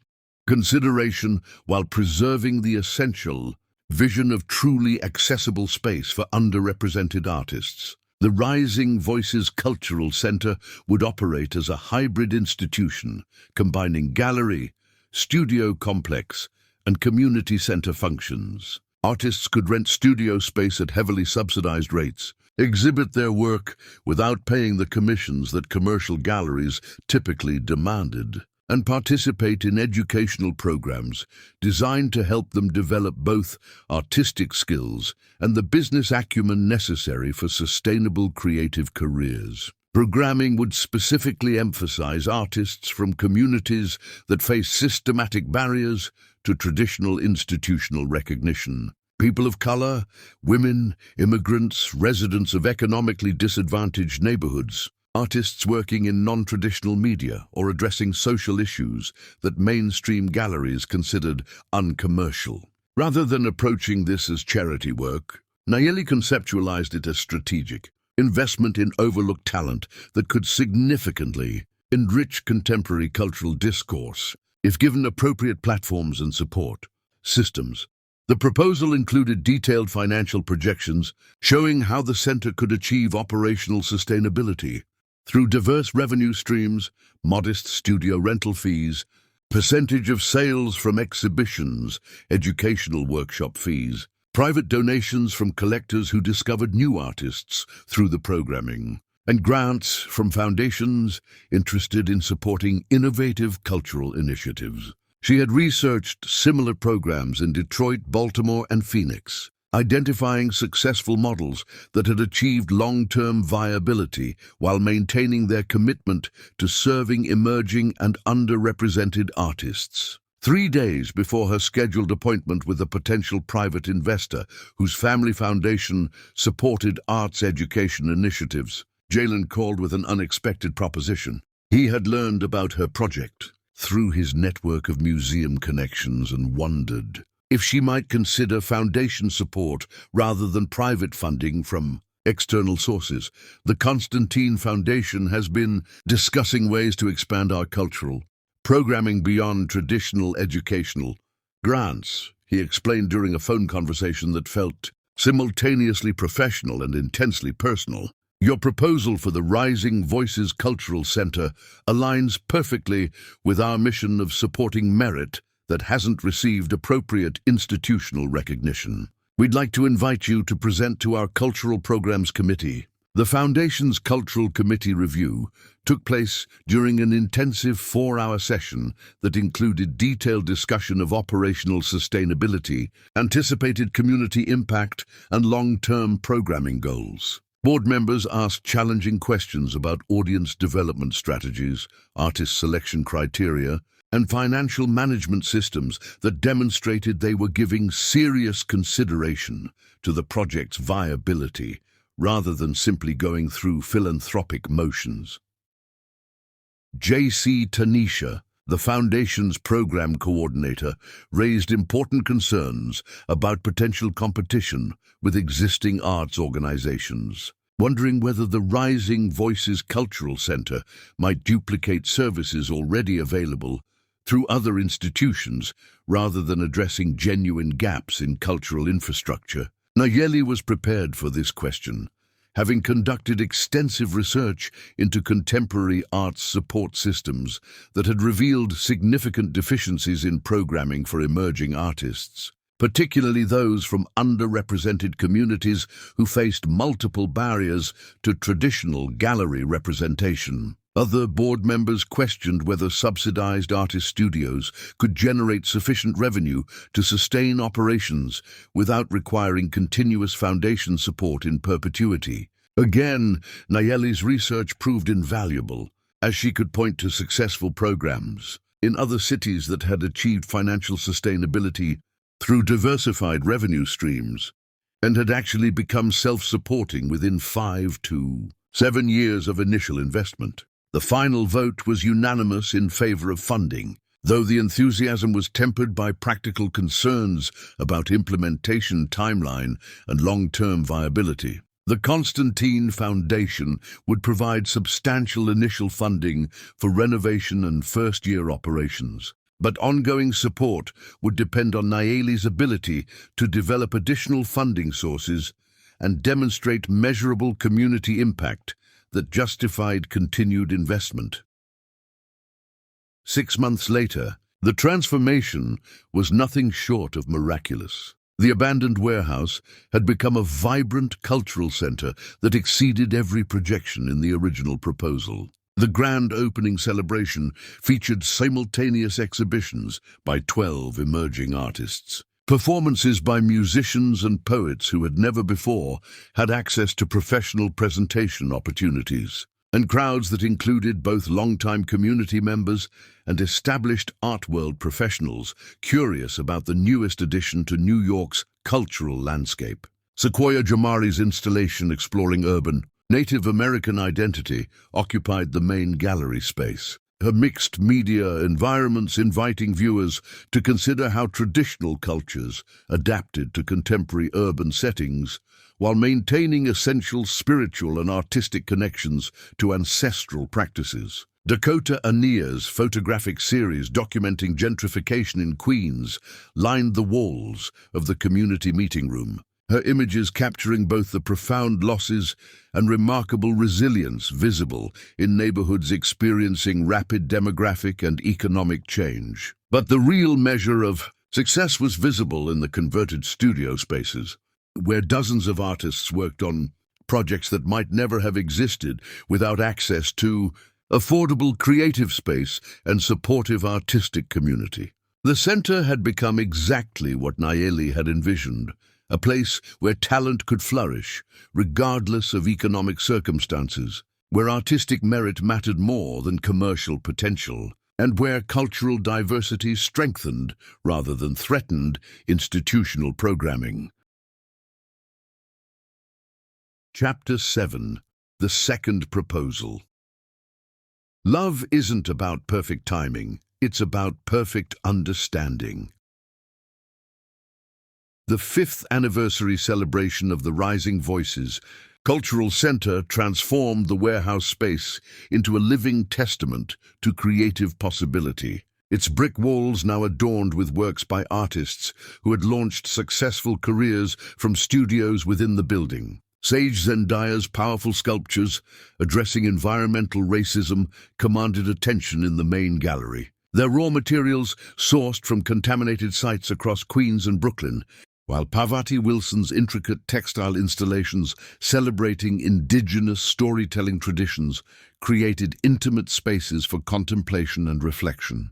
consideration while preserving the essential vision of truly accessible space for underrepresented artists. The Rising Voices Cultural Center would operate as a hybrid institution, combining gallery, studio complex, and community center functions. Artists could rent studio space at heavily subsidized rates, exhibit their work without paying the commissions that commercial galleries typically demanded, and participate in educational programs designed to help them develop both artistic skills and the business acumen necessary for sustainable creative careers. Programming would specifically emphasize artists from communities that face systematic barriers to traditional institutional recognition. People of color, women, immigrants, residents of economically disadvantaged neighborhoods, artists working in non-traditional media or addressing social issues that mainstream galleries considered uncommercial. Rather than approaching this as charity work, Nayeli conceptualized it as strategic investment in overlooked talent that could significantly enrich contemporary cultural discourse if given appropriate platforms and support systems. The proposal included detailed financial projections showing how the center could achieve operational sustainability through diverse revenue streams, modest studio rental fees, percentage of sales from exhibitions, educational workshop fees, private donations from collectors who discovered new artists through the programming, and grants from foundations interested in supporting innovative cultural initiatives. She had researched similar programs in Detroit, Baltimore, and Phoenix, identifying successful models that had achieved long-term viability while maintaining their commitment to serving emerging and underrepresented artists. 3 days before her scheduled appointment with a potential private investor whose family foundation supported arts education initiatives, Jalen called with an unexpected proposition. He had learned about her project through his network of museum connections and wondered if she might consider foundation support rather than private funding from external sources. The Constantine Foundation has been discussing ways to expand our cultural programming beyond traditional educational grants, he explained during a phone conversation that felt simultaneously professional and intensely personal. Your proposal for the Rising Voices Cultural Center aligns perfectly with our mission of supporting merit that hasn't received appropriate institutional recognition. We'd like to invite you to present to our Cultural Programs Committee. The Foundation's Cultural Committee review took place during an intensive 4-hour session that included detailed discussion of operational sustainability, anticipated community impact, and long-term programming goals. Board members asked challenging questions about audience development strategies, artist selection criteria, and financial management systems that demonstrated they were giving serious consideration to the project's viability, rather than simply going through philanthropic motions. J.C. Tanisha, the Foundation's program coordinator, raised important concerns about potential competition with existing arts organizations, wondering whether the Rising Voices Cultural Center might duplicate services already available through other institutions rather than addressing genuine gaps in cultural infrastructure. Nayeli was prepared for this question, having conducted extensive research into contemporary arts support systems that had revealed significant deficiencies in programming for emerging artists, particularly those from underrepresented communities who faced multiple barriers to traditional gallery representation. Other board members questioned whether subsidized artist studios could generate sufficient revenue to sustain operations without requiring continuous foundation support in perpetuity. Again, Nayeli's research proved invaluable, as she could point to successful programs in other cities that had achieved financial sustainability through diversified revenue streams and had actually become self-supporting within 5 to 7 years of initial investment. The final vote was unanimous in favor of funding, though the enthusiasm was tempered by practical concerns about implementation timeline and long-term viability. The Constantine Foundation would provide substantial initial funding for renovation and first-year operations, but ongoing support would depend on Nayeli's ability to develop additional funding sources and demonstrate measurable community impact that justified continued investment. 6 months later, the transformation was nothing short of miraculous. The abandoned warehouse had become a vibrant cultural center that exceeded every projection in the original proposal. The grand opening celebration featured simultaneous exhibitions by 12 emerging artists. Performances by musicians and poets who had never before had access to professional presentation opportunities, and crowds that included both longtime community members and established art world professionals curious about the newest addition to New York's cultural landscape. Sequoia Jamari's installation exploring urban, Native American identity occupied the main gallery space, her mixed media environments inviting viewers to consider how traditional cultures adapted to contemporary urban settings while maintaining essential spiritual and artistic connections to ancestral practices. Dakota Ania's photographic series documenting gentrification in Queens lined the walls of the community meeting room, her images capturing both the profound losses and remarkable resilience visible in neighborhoods experiencing rapid demographic and economic change. But the real measure of success was visible in the converted studio spaces, where dozens of artists worked on projects that might never have existed without access to affordable creative space and supportive artistic community. The center had become exactly what Nayeli had envisioned, a place where talent could flourish, regardless of economic circumstances, where artistic merit mattered more than commercial potential, and where cultural diversity strengthened rather than threatened institutional programming. Chapter 7. The Second Proposal. Love isn't about perfect timing, it's about perfect understanding. The 5th anniversary celebration of the Rising Voices Cultural Center transformed the warehouse space into a living testament to creative possibility. Its brick walls now adorned with works by artists who had launched successful careers from studios within the building. Sage Zendaya's powerful sculptures addressing environmental racism commanded attention in the main gallery. Their raw materials sourced from contaminated sites across Queens and Brooklyn, while Parvati Wilson's intricate textile installations celebrating indigenous storytelling traditions created intimate spaces for contemplation and reflection.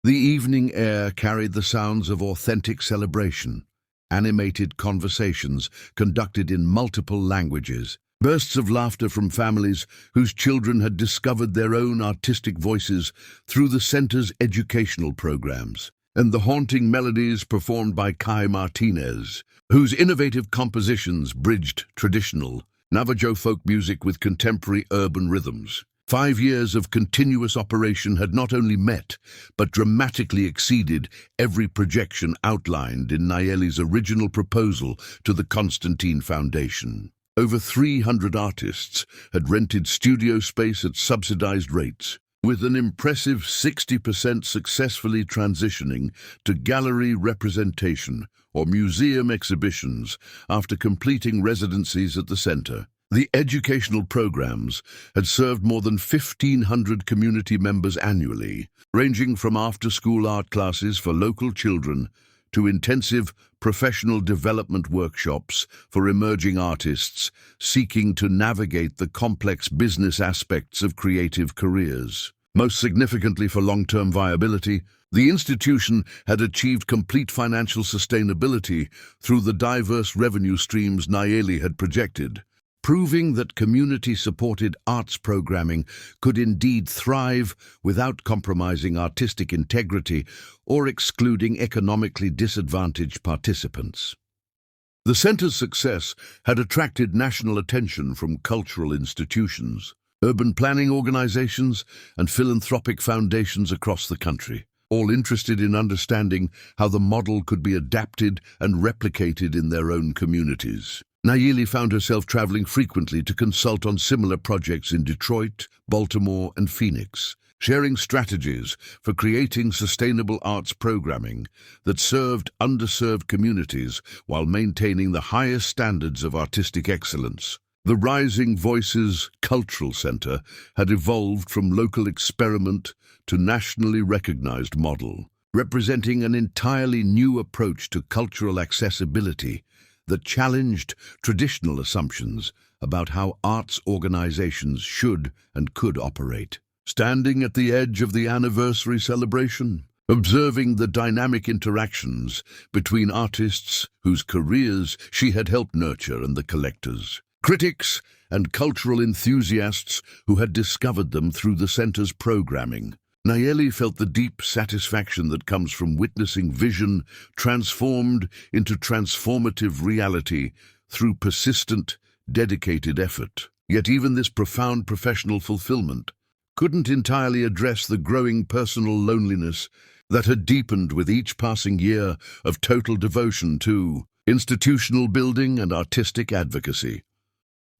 The evening air carried the sounds of authentic celebration, animated conversations conducted in multiple languages, bursts of laughter from families whose children had discovered their own artistic voices through the center's educational programs, and the haunting melodies performed by Kai Martinez, whose innovative compositions bridged traditional Navajo folk music with contemporary urban rhythms. 5 years of continuous operation had not only met, but dramatically exceeded every projection outlined in Nayeli's original proposal to the Constantine Foundation. Over 300 artists had rented studio space at subsidized rates, with an impressive 60% successfully transitioning to gallery representation or museum exhibitions after completing residencies at the center. The educational programs had served more than 1,500 community members annually, ranging from after-school art classes for local children to intensive professional development workshops for emerging artists seeking to navigate the complex business aspects of creative careers. Most significantly for long-term viability, the institution had achieved complete financial sustainability through the diverse revenue streams Nayeli had projected, proving that community-supported arts programming could indeed thrive without compromising artistic integrity or excluding economically disadvantaged participants. The center's success had attracted national attention from cultural institutions. urban planning organizations, and philanthropic foundations across the country, all interested in understanding how the model could be adapted and replicated in their own communities. Nayeli found herself traveling frequently to consult on similar projects in Detroit, Baltimore, and Phoenix, sharing strategies for creating sustainable arts programming that served underserved communities while maintaining the highest standards of artistic excellence. The Rising Voices Cultural Center had evolved from local experiment to nationally recognized model, representing an entirely new approach to cultural accessibility that challenged traditional assumptions about how arts organizations should and could operate. Standing at the edge of the anniversary celebration, observing the dynamic interactions between artists whose careers she had helped nurture and the collectors, critics, and cultural enthusiasts who had discovered them through the center's programming, Nayeli felt the deep satisfaction that comes from witnessing vision transformed into transformative reality through persistent, dedicated effort. Yet even this profound professional fulfillment couldn't entirely address the growing personal loneliness that had deepened with each passing year of total devotion to institutional building and artistic advocacy.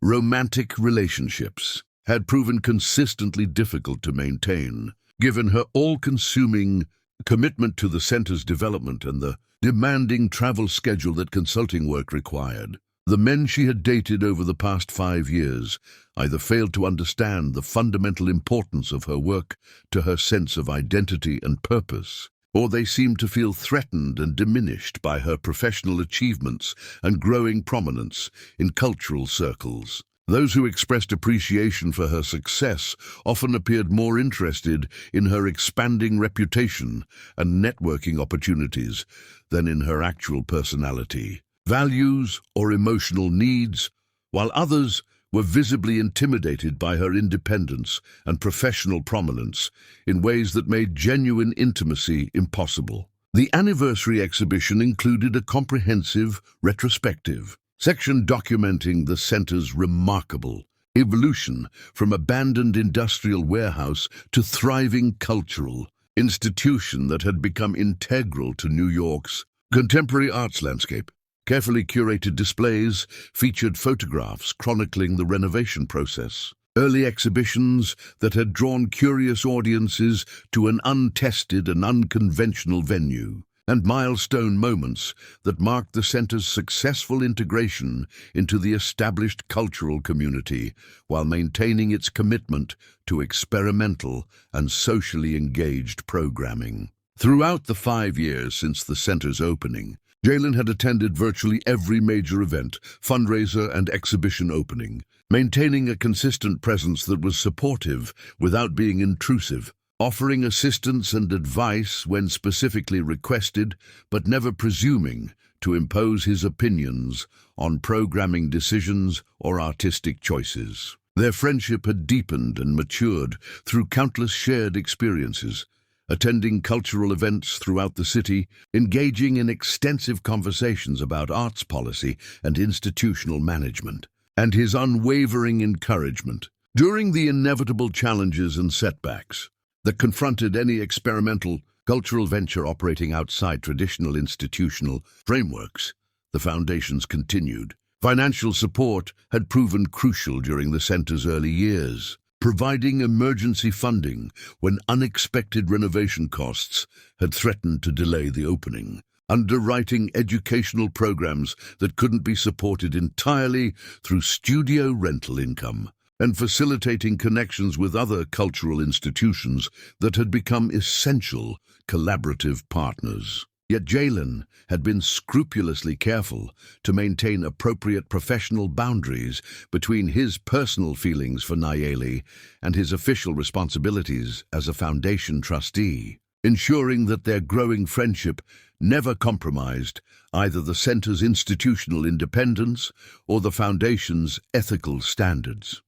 Romantic relationships had proven consistently difficult to maintain, given her all-consuming commitment to the center's development and the demanding travel schedule that consulting work required. The men she had dated over the past 5 years either failed to understand the fundamental importance of her work to her sense of identity and purpose, or they seemed to feel threatened and diminished by her professional achievements and growing prominence in cultural circles. Those who expressed appreciation for her success often appeared more interested in her expanding reputation and networking opportunities than in her actual personality, values, or emotional needs, while others were visibly intimidated by her independence and professional prominence in ways that made genuine intimacy impossible. The anniversary exhibition included a comprehensive retrospective section documenting the center's remarkable evolution from abandoned industrial warehouse to thriving cultural institution that had become integral to New York's contemporary arts landscape. Carefully curated displays featured photographs chronicling the renovation process, early exhibitions that had drawn curious audiences to an untested and unconventional venue, and milestone moments that marked the center's successful integration into the established cultural community while maintaining its commitment to experimental and socially engaged programming. Throughout the 5 years since the center's opening, Jalen had attended virtually every major event, fundraiser, and exhibition opening, maintaining a consistent presence that was supportive without being intrusive, offering assistance and advice when specifically requested, but never presuming to impose his opinions on programming decisions or artistic choices. Their friendship had deepened and matured through countless shared experiences, attending cultural events throughout the city, engaging in extensive conversations about arts policy and institutional management, and his unwavering encouragement during the inevitable challenges and setbacks that confronted any experimental cultural venture operating outside traditional institutional frameworks. The foundations continued. Financial support had proven crucial during the center's early years, providing emergency funding when unexpected renovation costs had threatened to delay the opening, underwriting educational programs that couldn't be supported entirely through studio rental income, and facilitating connections with other cultural institutions that had become essential collaborative partners. Yet Jalen had been scrupulously careful to maintain appropriate professional boundaries between his personal feelings for Nayeli and his official responsibilities as a foundation trustee, ensuring that their growing friendship never compromised either the center's institutional independence or the foundation's ethical standards.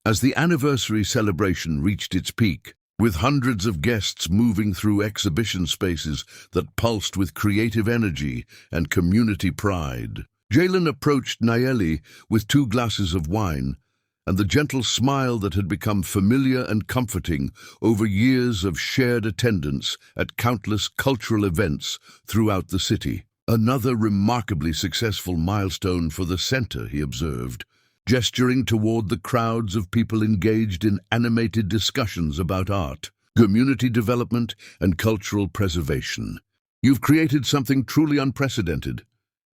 As the anniversary celebration reached its peak, with hundreds of guests moving through exhibition spaces that pulsed with creative energy and community pride, Jalen approached Nayeli with 2 glasses of wine and the gentle smile that had become familiar and comforting over years of shared attendance at countless cultural events throughout the city. Another remarkably successful milestone for the center, he observed, gesturing toward the crowds of people engaged in animated discussions about art, community development, and cultural preservation. You've created something truly unprecedented.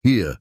Here,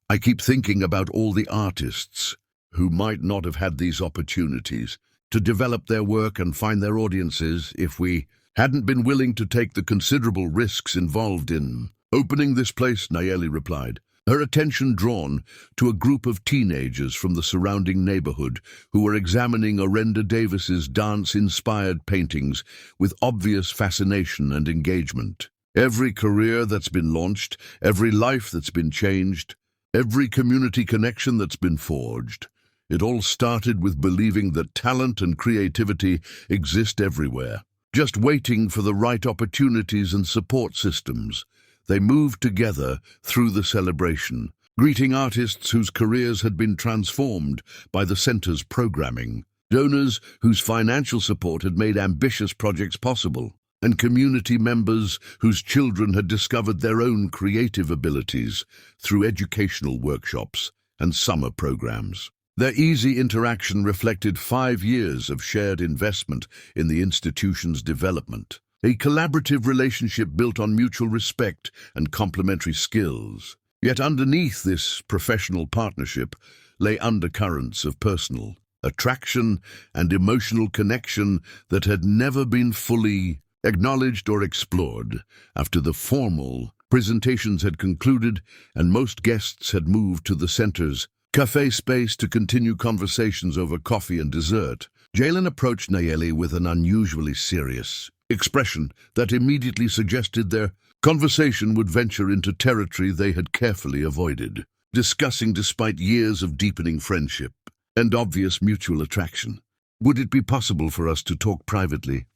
I keep thinking about all the artists who might not have had these opportunities to develop their work and find their audiences if we hadn't been willing to take the considerable risks involved in opening this place, Nayeli replied, her attention drawn to a group of teenagers from the surrounding neighborhood who were examining Orenda Davis's dance-inspired paintings with obvious fascination and engagement. Every career that's been launched, every life that's been changed, every community connection that's been forged, it all started with believing that talent and creativity exist everywhere, just waiting for the right opportunities and support systems. They moved together through the celebration, greeting artists whose careers had been transformed by the center's programming, donors whose financial support had made ambitious projects possible, and community members whose children had discovered their own creative abilities through educational workshops and summer programs. Their easy interaction reflected 5 years of shared investment in the institution's development, a collaborative relationship built on mutual respect and complementary skills. Yet underneath this professional partnership lay undercurrents of personal attraction and emotional connection that had never been fully acknowledged or explored. After the formal presentations had concluded and most guests had moved to the center's cafe space to continue conversations over coffee and dessert, Jalen approached Nayeli with an unusually serious expression that immediately suggested their conversation would venture into territory they had carefully avoided, discussing despite years of deepening friendship and obvious mutual attraction. "Would it be possible for us to talk privately?"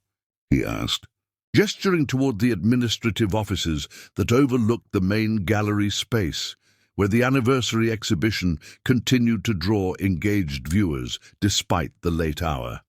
he asked, gesturing toward the administrative offices that overlooked the main gallery space, where the anniversary exhibition continued to draw engaged viewers despite the late hour.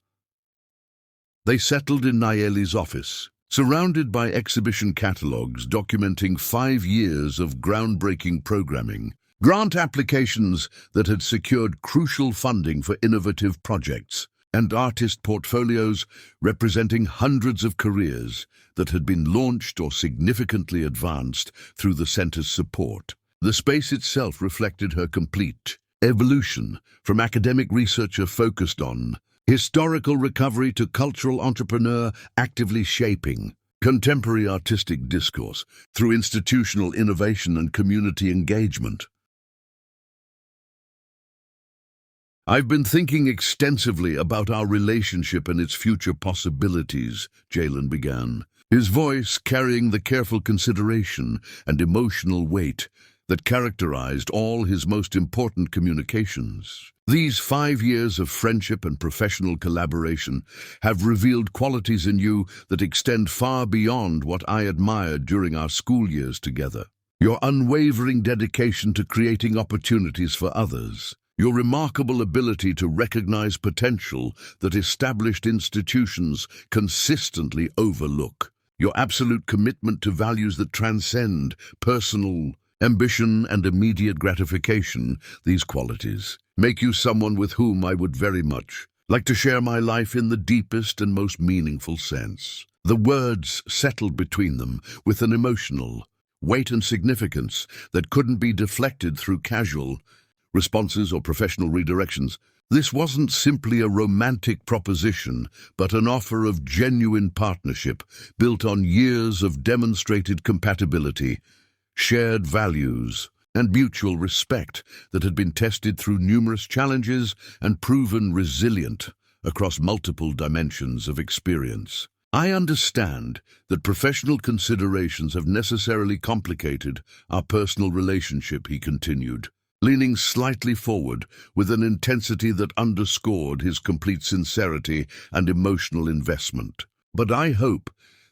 They settled in Nayeli's office, surrounded by exhibition catalogues documenting 5 years of groundbreaking programming, grant applications that had secured crucial funding for innovative projects, and artist portfolios representing hundreds of careers that had been launched or significantly advanced through the center's support. The space itself reflected her complete evolution, from academic researcher focused on historical recovery to cultural entrepreneur actively shaping contemporary artistic discourse through institutional innovation and community engagement. "I've been thinking extensively about our relationship and its future possibilities," Jalen began, his voice carrying the careful consideration and emotional weight that characterized all his most important communications. "These 5 years of friendship and professional collaboration have revealed qualities in you that extend far beyond what I admired during our school years together. Your unwavering dedication to creating opportunities for others, your remarkable ability to recognize potential that established institutions consistently overlook, your absolute commitment to values that transcend personal ambition and immediate gratification. These qualities make you someone with whom I would very much like to share my life in the deepest and most meaningful sense." The words settled between them with an emotional weight and significance that couldn't be deflected through casual responses or professional redirections. This wasn't simply a romantic proposition, but an offer of genuine partnership built on years of demonstrated compatibility, shared values, and mutual respect that had been tested through numerous challenges and proven resilient across multiple dimensions of experience. "I understand that professional considerations have necessarily complicated our personal relationship," he continued, leaning slightly forward with an intensity that underscored his complete sincerity and emotional investment. "But I hope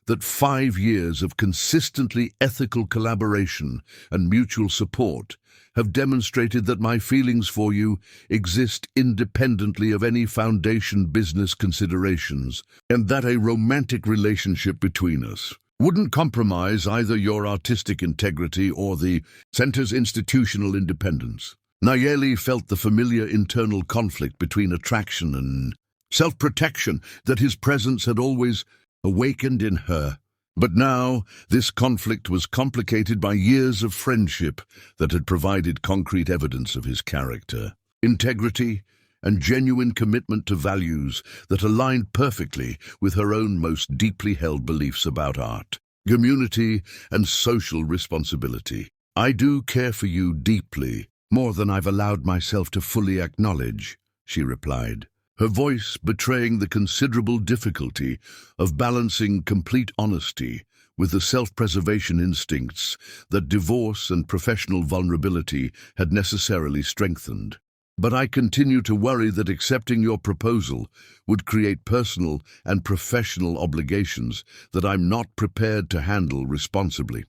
that 5 years of consistently ethical collaboration and mutual support have demonstrated that my feelings for you exist independently of any foundation business considerations, and that a romantic relationship between us wouldn't compromise either your artistic integrity or the center's institutional independence. Nayeli felt the familiar internal conflict between attraction and self-protection that his presence had always awakened in her. But now, this conflict was complicated by years of friendship that had provided concrete evidence of his character, integrity, and genuine commitment to values that aligned perfectly with her own most deeply held beliefs about art, community, and social responsibility. "I do care for you deeply, more than I've allowed myself to fully acknowledge," she replied, her voice betraying the considerable difficulty of balancing complete honesty with the self-preservation instincts that divorce and professional vulnerability had necessarily strengthened. "But I continue to worry that accepting your proposal would create personal and professional obligations that I'm not prepared to handle responsibly."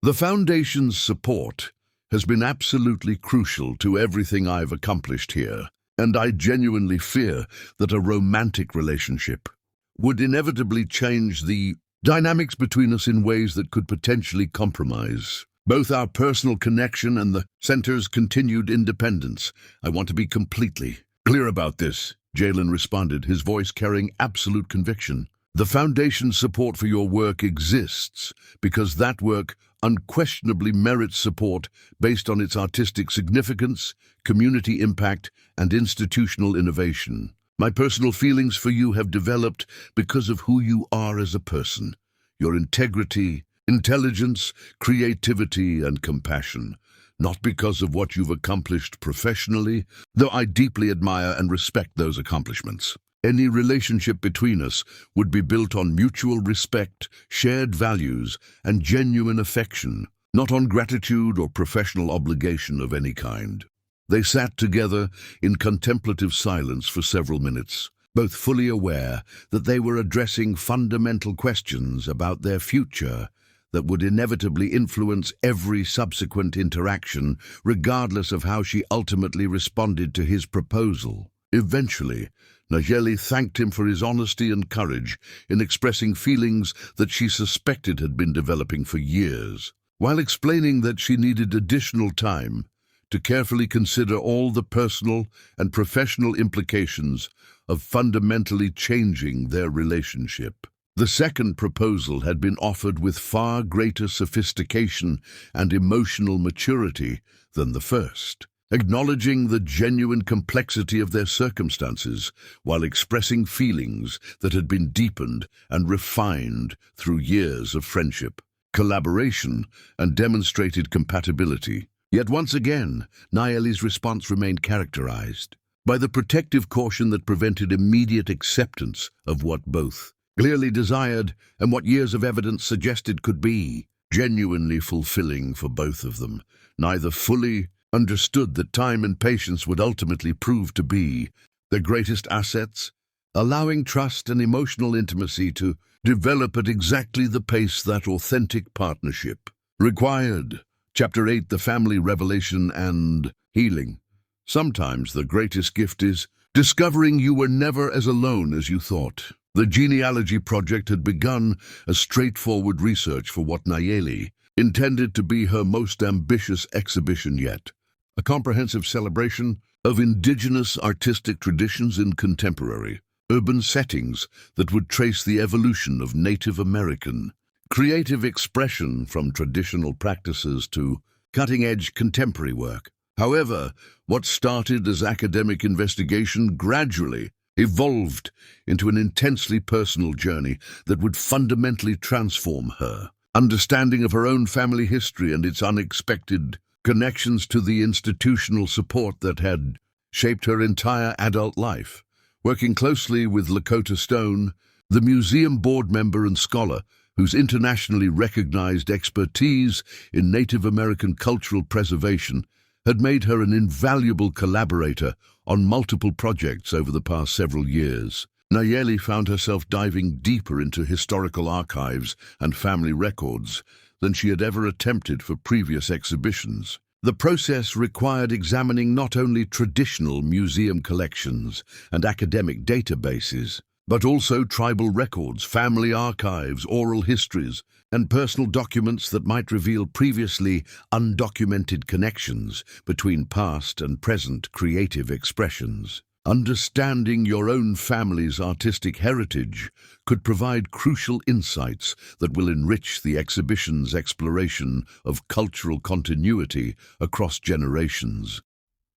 The Foundation's support has been absolutely crucial to everything I've accomplished here, and I genuinely fear that a romantic relationship would inevitably change the dynamics between us in ways that could potentially compromise both our personal connection and the center's continued independence. "I want to be completely clear about this," Jalen responded, his voice carrying absolute conviction. "The Foundation's support for your work exists because that work unquestionably merits support based on its artistic significance, community impact, and institutional innovation. My personal feelings for you have developed because of who you are as a person, your integrity, intelligence, creativity, and compassion, not because of what you've accomplished professionally, though I deeply admire and respect those accomplishments. Any relationship between us would be built on mutual respect, shared values, and genuine affection, not on gratitude or professional obligation of any kind." They sat together in contemplative silence for several minutes, both fully aware that they were addressing fundamental questions about their future that would inevitably influence every subsequent interaction, regardless of how she ultimately responded to his proposal. Eventually, Nayeli thanked him for his honesty and courage in expressing feelings that she suspected had been developing for years, while explaining that she needed additional time to carefully consider all the personal and professional implications of fundamentally changing their relationship. The second proposal had been offered with far greater sophistication and emotional maturity than the first, acknowledging the genuine complexity of their circumstances while expressing feelings that had been deepened and refined through years of friendship, collaboration, and demonstrated compatibility. Yet once again, Nayeli's response remained characterized by the protective caution that prevented immediate acceptance of what both clearly desired and what years of evidence suggested could be genuinely fulfilling for both of them. Neither fully understood that time and patience would ultimately prove to be their greatest assets, allowing trust and emotional intimacy to develop at exactly the pace that authentic partnership required. Chapter 8, The Family Revelation and Healing. Sometimes the greatest gift is discovering you were never as alone as you thought. The genealogy project had begun as straightforward research for what Nayeli intended to be her most ambitious exhibition yet, a comprehensive celebration of indigenous artistic traditions in contemporary, urban settings that would trace the evolution of Native American creative expression from traditional practices to cutting-edge contemporary work. However, what started as academic investigation gradually evolved into an intensely personal journey that would fundamentally transform her understanding of her own family history and its unexpected connections to the institutional support that had shaped her entire adult life. Working closely with Lakota Stone, the museum board member and scholar whose internationally recognized expertise in Native American cultural preservation had made her an invaluable collaborator on multiple projects over the past several years. Nayeli found herself diving deeper into historical archives and family records than she had ever attempted for previous exhibitions. The process required examining not only traditional museum collections and academic databases, but also tribal records, family archives, oral histories, and personal documents that might reveal previously undocumented connections between past and present creative expressions. Understanding your own family's artistic heritage could provide crucial insights that will enrich the exhibition's exploration of cultural continuity across generations.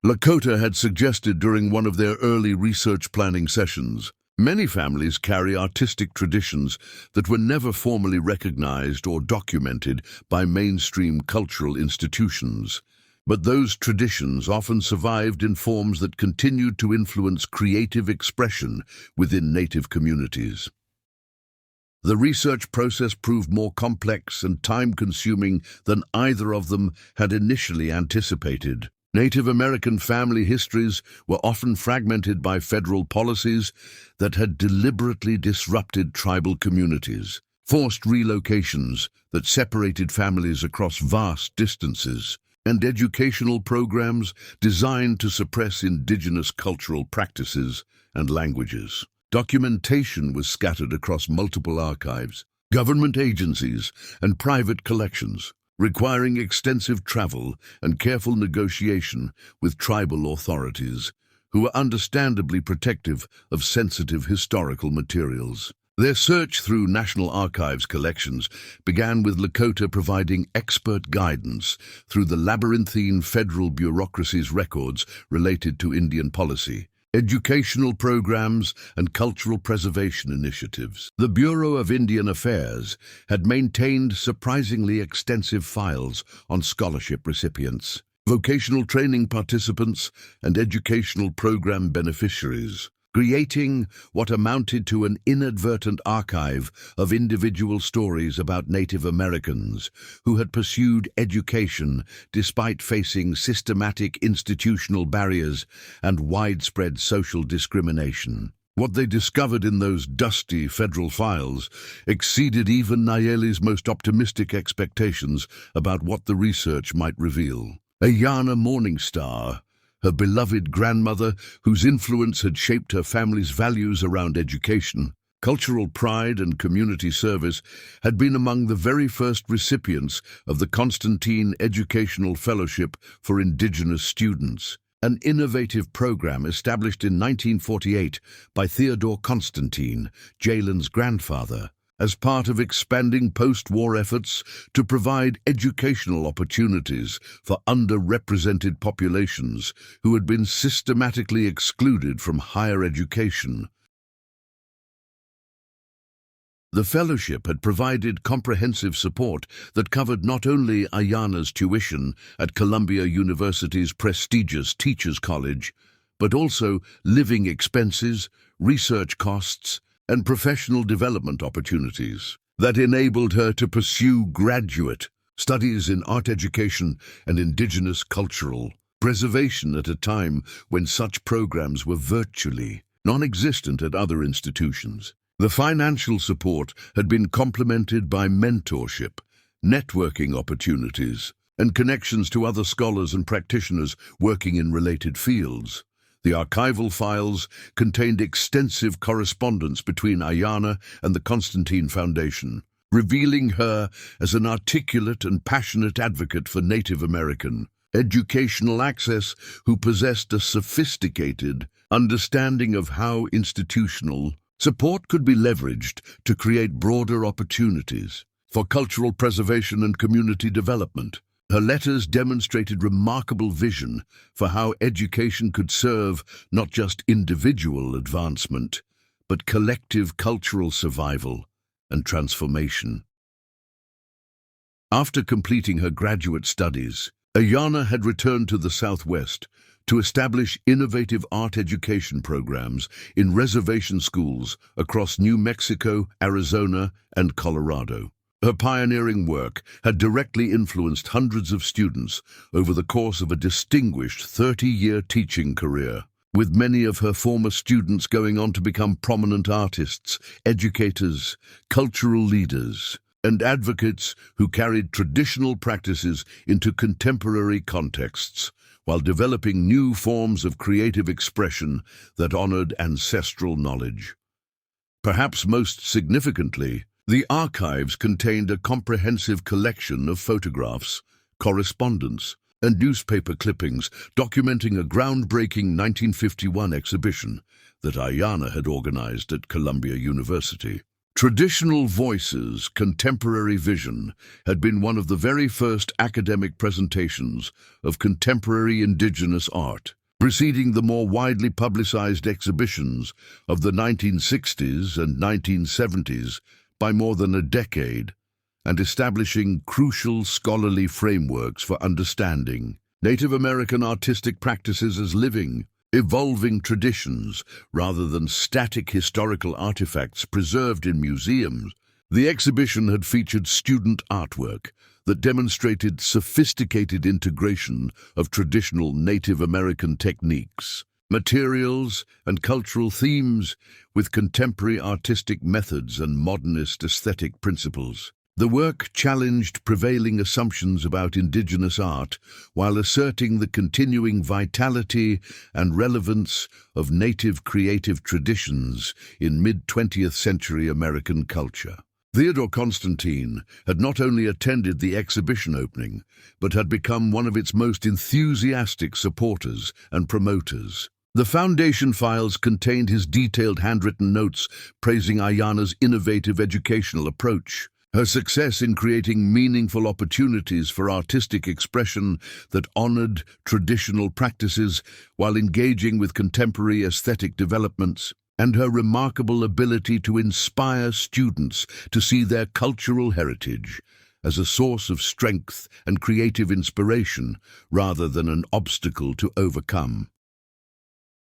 Lakota had suggested during one of their early research planning sessions, many families carry artistic traditions that were never formally recognized or documented by mainstream cultural institutions. But those traditions often survived in forms that continued to influence creative expression within Native communities. The research process proved more complex and time-consuming than either of them had initially anticipated. Native American family histories were often fragmented by federal policies that had deliberately disrupted tribal communities, forced relocations that separated families across vast distances, and educational programs designed to suppress indigenous cultural practices and languages. Documentation was scattered across multiple archives, government agencies, and private collections, requiring extensive travel and careful negotiation with tribal authorities, who were understandably protective of sensitive historical materials. Their search through National Archives collections began with Lakota providing expert guidance through the labyrinthine federal bureaucracy's records related to Indian policy, educational programs, and cultural preservation initiatives. The Bureau of Indian Affairs had maintained surprisingly extensive files on scholarship recipients, vocational training participants, and educational program beneficiaries, creating what amounted to an inadvertent archive of individual stories about Native Americans who had pursued education despite facing systematic institutional barriers and widespread social discrimination. What they discovered in those dusty federal files exceeded even Nayeli's most optimistic expectations about what the research might reveal. Ayanna Morningstar, her beloved grandmother, whose influence had shaped her family's values around education, cultural pride, and community service, had been among the very first recipients of the Constantine Educational Fellowship for Indigenous Students, an innovative program established in 1948 by Theodore Constantine, Jalen's grandfather, as part of expanding post-war efforts to provide educational opportunities for underrepresented populations who had been systematically excluded from higher education. The fellowship had provided comprehensive support that covered not only Ayanna's tuition at Columbia University's prestigious Teachers College, but also living expenses, research costs, and professional development opportunities that enabled her to pursue graduate studies in art education and indigenous cultural preservation at a time when such programs were virtually non-existent at other institutions. The financial support had been complemented by mentorship, networking opportunities, and connections to other scholars and practitioners working in related fields. The archival files contained extensive correspondence between Ayanna and the Constantine Foundation, revealing her as an articulate and passionate advocate for Native American educational access who possessed a sophisticated understanding of how institutional support could be leveraged to create broader opportunities for cultural preservation and community development. Her letters demonstrated remarkable vision for how education could serve not just individual advancement, but collective cultural survival and transformation. After completing her graduate studies, Ayanna had returned to the Southwest to establish innovative art education programs in reservation schools across New Mexico, Arizona, and Colorado. Her pioneering work had directly influenced hundreds of students over the course of a distinguished 30-year teaching career. with many of her former students going on to become prominent artists, educators, cultural leaders, and advocates who carried traditional practices into contemporary contexts, while developing new forms of creative expression that honored ancestral knowledge. Perhaps most significantly, the archives contained a comprehensive collection of photographs, correspondence, and newspaper clippings documenting a groundbreaking 1951 exhibition that Ayana had organized at Columbia University. Traditional Voices, Contemporary Vision had been one of the very first academic presentations of contemporary indigenous art, preceding the more widely publicized exhibitions of the 1960s and 1970s by more than a decade, and establishing crucial scholarly frameworks for understanding Native American artistic practices as living, evolving traditions rather than static historical artifacts preserved in museums. The exhibition had featured student artwork that demonstrated sophisticated integration of traditional Native American techniques, materials, and cultural themes with contemporary artistic methods and modernist aesthetic principles. The work challenged prevailing assumptions about indigenous art while asserting the continuing vitality and relevance of native creative traditions in mid-20th century American culture. Theodore Constantine had not only attended the exhibition opening, but had become one of its most enthusiastic supporters and promoters. The foundation files contained his detailed handwritten notes praising Ayana's innovative educational approach, her success in creating meaningful opportunities for artistic expression that honored traditional practices while engaging with contemporary aesthetic developments, and her remarkable ability to inspire students to see their cultural heritage as a source of strength and creative inspiration rather than an obstacle to overcome.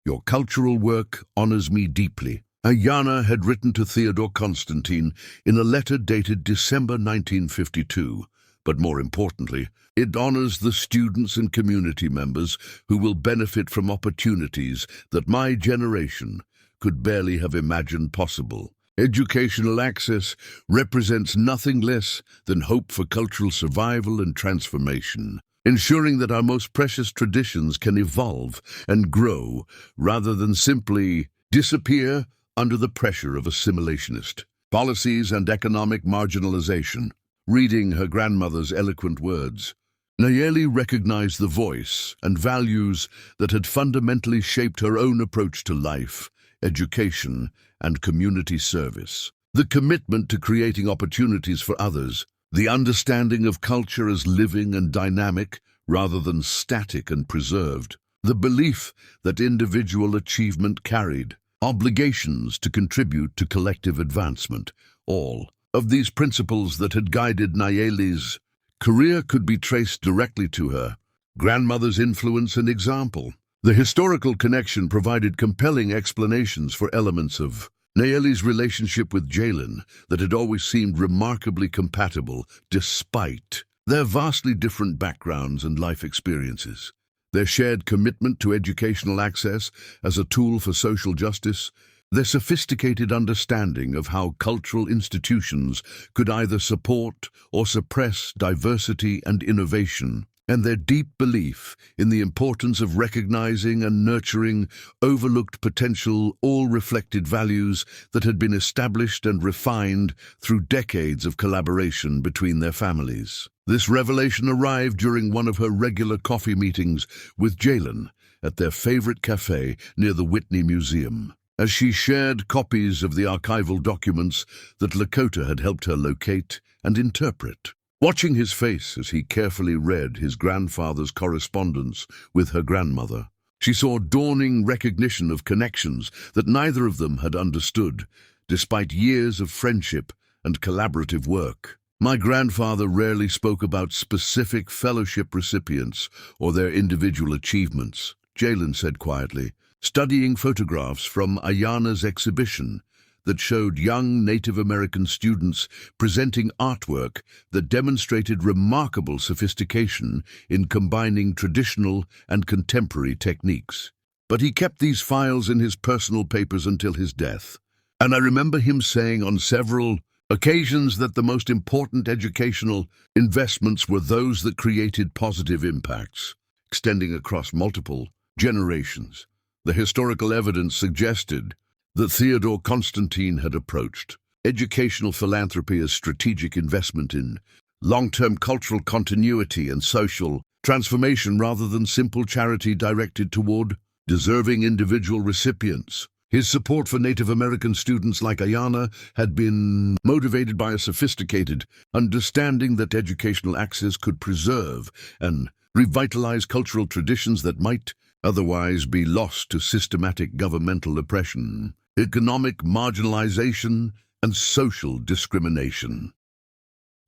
Your cultural work honors me deeply, Ayana had written to Theodore Constantine in a letter dated December 1952, but more importantly, it honors the students and community members who will benefit from opportunities that my generation could barely have imagined possible. Educational access represents nothing less than hope for cultural survival and transformation, ensuring that our most precious traditions can evolve and grow rather than simply disappear under the pressure of assimilationist policies and economic marginalization. Reading her grandmother's eloquent words, Nayeli recognized the voice and values that had fundamentally shaped her own approach to life, education, and community service. The commitment to creating opportunities for others, the understanding of culture as living and dynamic rather than static and preserved, the belief that individual achievement carried obligations to contribute to collective advancement. All of these principles that had guided Nayeli's career could be traced directly to her grandmother's influence and example. The historical connection provided compelling explanations for elements of Nayeli's relationship with Jalen that had always seemed remarkably compatible despite their vastly different backgrounds and life experiences. Their shared commitment to educational access as a tool for social justice, their sophisticated understanding of how cultural institutions could either support or suppress diversity and innovation, and their deep belief in the importance of recognizing and nurturing overlooked potential, all reflected values that had been established and refined through decades of collaboration between their families. This revelation arrived during one of her regular coffee meetings with Jalen at their favorite cafe near the Whitney Museum, as she shared copies of the archival documents that Lakota had helped her locate and interpret. Watching his face as he carefully read his grandfather's correspondence with her grandmother, she saw dawning recognition of connections that neither of them had understood, despite years of friendship and collaborative work. My grandfather rarely spoke about specific fellowship recipients or their individual achievements, Jalen said quietly, studying photographs from Ayana's exhibition that showed young Native American students presenting artwork that demonstrated remarkable sophistication in combining traditional and contemporary techniques. but he kept these files in his personal papers until his death. And I remember him saying on several occasions that the most important educational investments were those that created positive impacts, extending across multiple generations. The historical evidence suggested that Theodore Constantine had approached educational philanthropy as strategic investment in long-term cultural continuity and social transformation rather than simple charity directed toward deserving individual recipients. His support for Native American students like Ayanna had been motivated by a sophisticated understanding that educational access could preserve and revitalize cultural traditions that might otherwise be lost to systematic governmental oppression, economic marginalization, and social discrimination.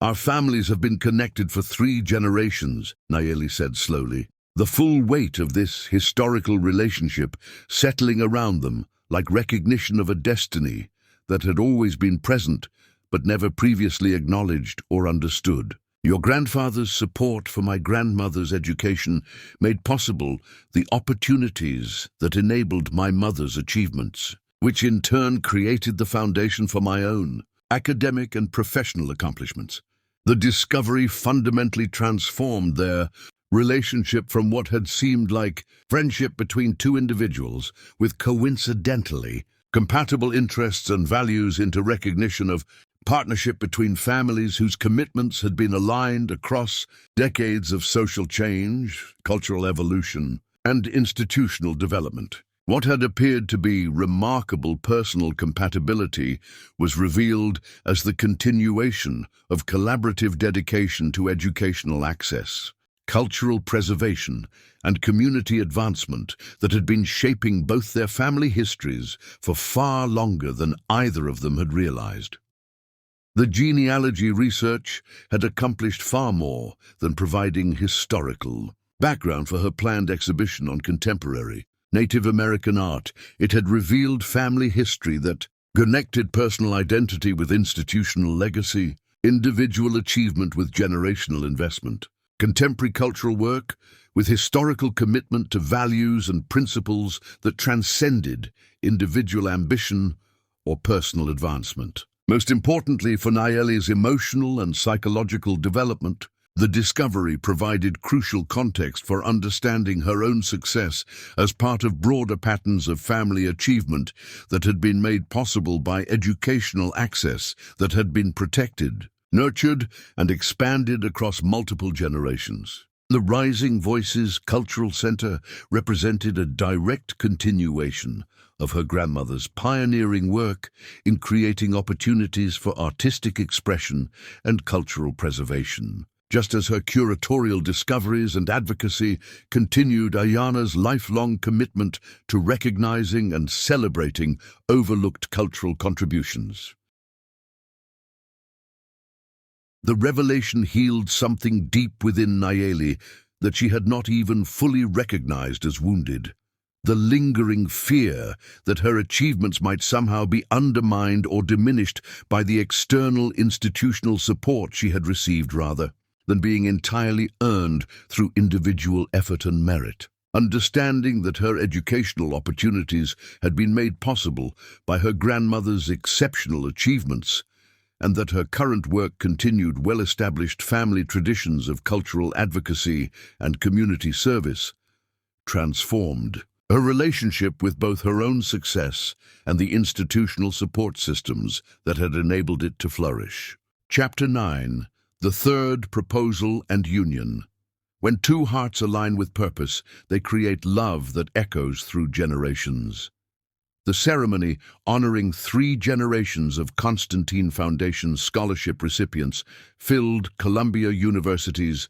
Our families have been connected for 3 generations, Nayeli said slowly, the full weight of this historical relationship settling around them like recognition of a destiny that had always been present but never previously acknowledged or understood. Your grandfather's support for my grandmother's education made possible the opportunities that enabled my mother's achievements, which in turn created the foundation for my own academic and professional accomplishments. The discovery fundamentally transformed their relationship from what had seemed like friendship between 2 individuals with coincidentally compatible interests and values into recognition of partnership between families whose commitments had been aligned across decades of social change, cultural evolution, and institutional development. What had appeared to be remarkable personal compatibility was revealed as the continuation of collaborative dedication to educational access, cultural preservation, and community advancement that had been shaping both their family histories for far longer than either of them had realized. The genealogy research had accomplished far more than providing historical background for her planned exhibition on contemporary Native American art. It had revealed family history that connected personal identity with institutional legacy, individual achievement with generational investment, contemporary cultural work with historical commitment to values and principles that transcended individual ambition or personal advancement. Most importantly for Nayeli's emotional and psychological development, the discovery provided crucial context for understanding her own success as part of broader patterns of family achievement that had been made possible by educational access that had been protected, nurtured, and expanded across multiple generations. The Rising Voices Cultural Center represented a direct continuation of her grandmother's pioneering work in creating opportunities for artistic expression and cultural preservation. Just as her curatorial discoveries and advocacy continued Ayanna's lifelong commitment to recognizing and celebrating overlooked cultural contributions. The revelation healed something deep within Nayeli that she had not even fully recognized as wounded. The lingering fear that her achievements might somehow be undermined or diminished by the external institutional support she had received rather than being entirely earned through individual effort and merit. Understanding that her educational opportunities had been made possible by her grandmother's exceptional achievements, and that her current work continued well-established family traditions of cultural advocacy and community service, transformed her relationship with both her own success and the institutional support systems that had enabled it to flourish. Chapter 9. The Third Proposal and Union. When 2 hearts align with purpose, they create love that echoes through generations. The ceremony, honoring 3 generations of Constantine Foundation scholarship recipients, filled Columbia University's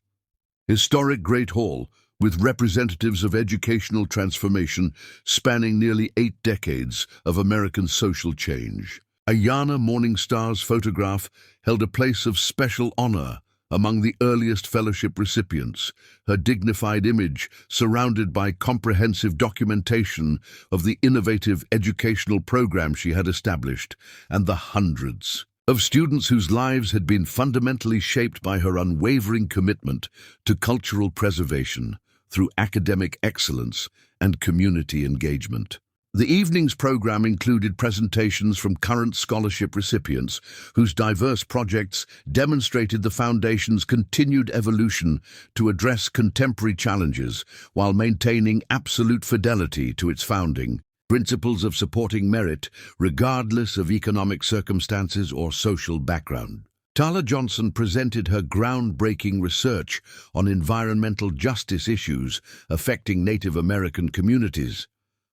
historic Great Hall with representatives of educational transformation spanning nearly 8 decades of American social change. Ayanna Morningstar's photograph held a place of special honor among the earliest fellowship recipients, her dignified image surrounded by comprehensive documentation of the innovative educational program she had established, and the hundreds of students whose lives had been fundamentally shaped by her unwavering commitment to cultural preservation. through academic excellence and community engagement. The evening's program included presentations from current scholarship recipients whose diverse projects demonstrated the Foundation's continued evolution to address contemporary challenges while maintaining absolute fidelity to its founding principles of supporting merit regardless of economic circumstances or social background. Tala Johnson presented her groundbreaking research on environmental justice issues affecting Native American communities,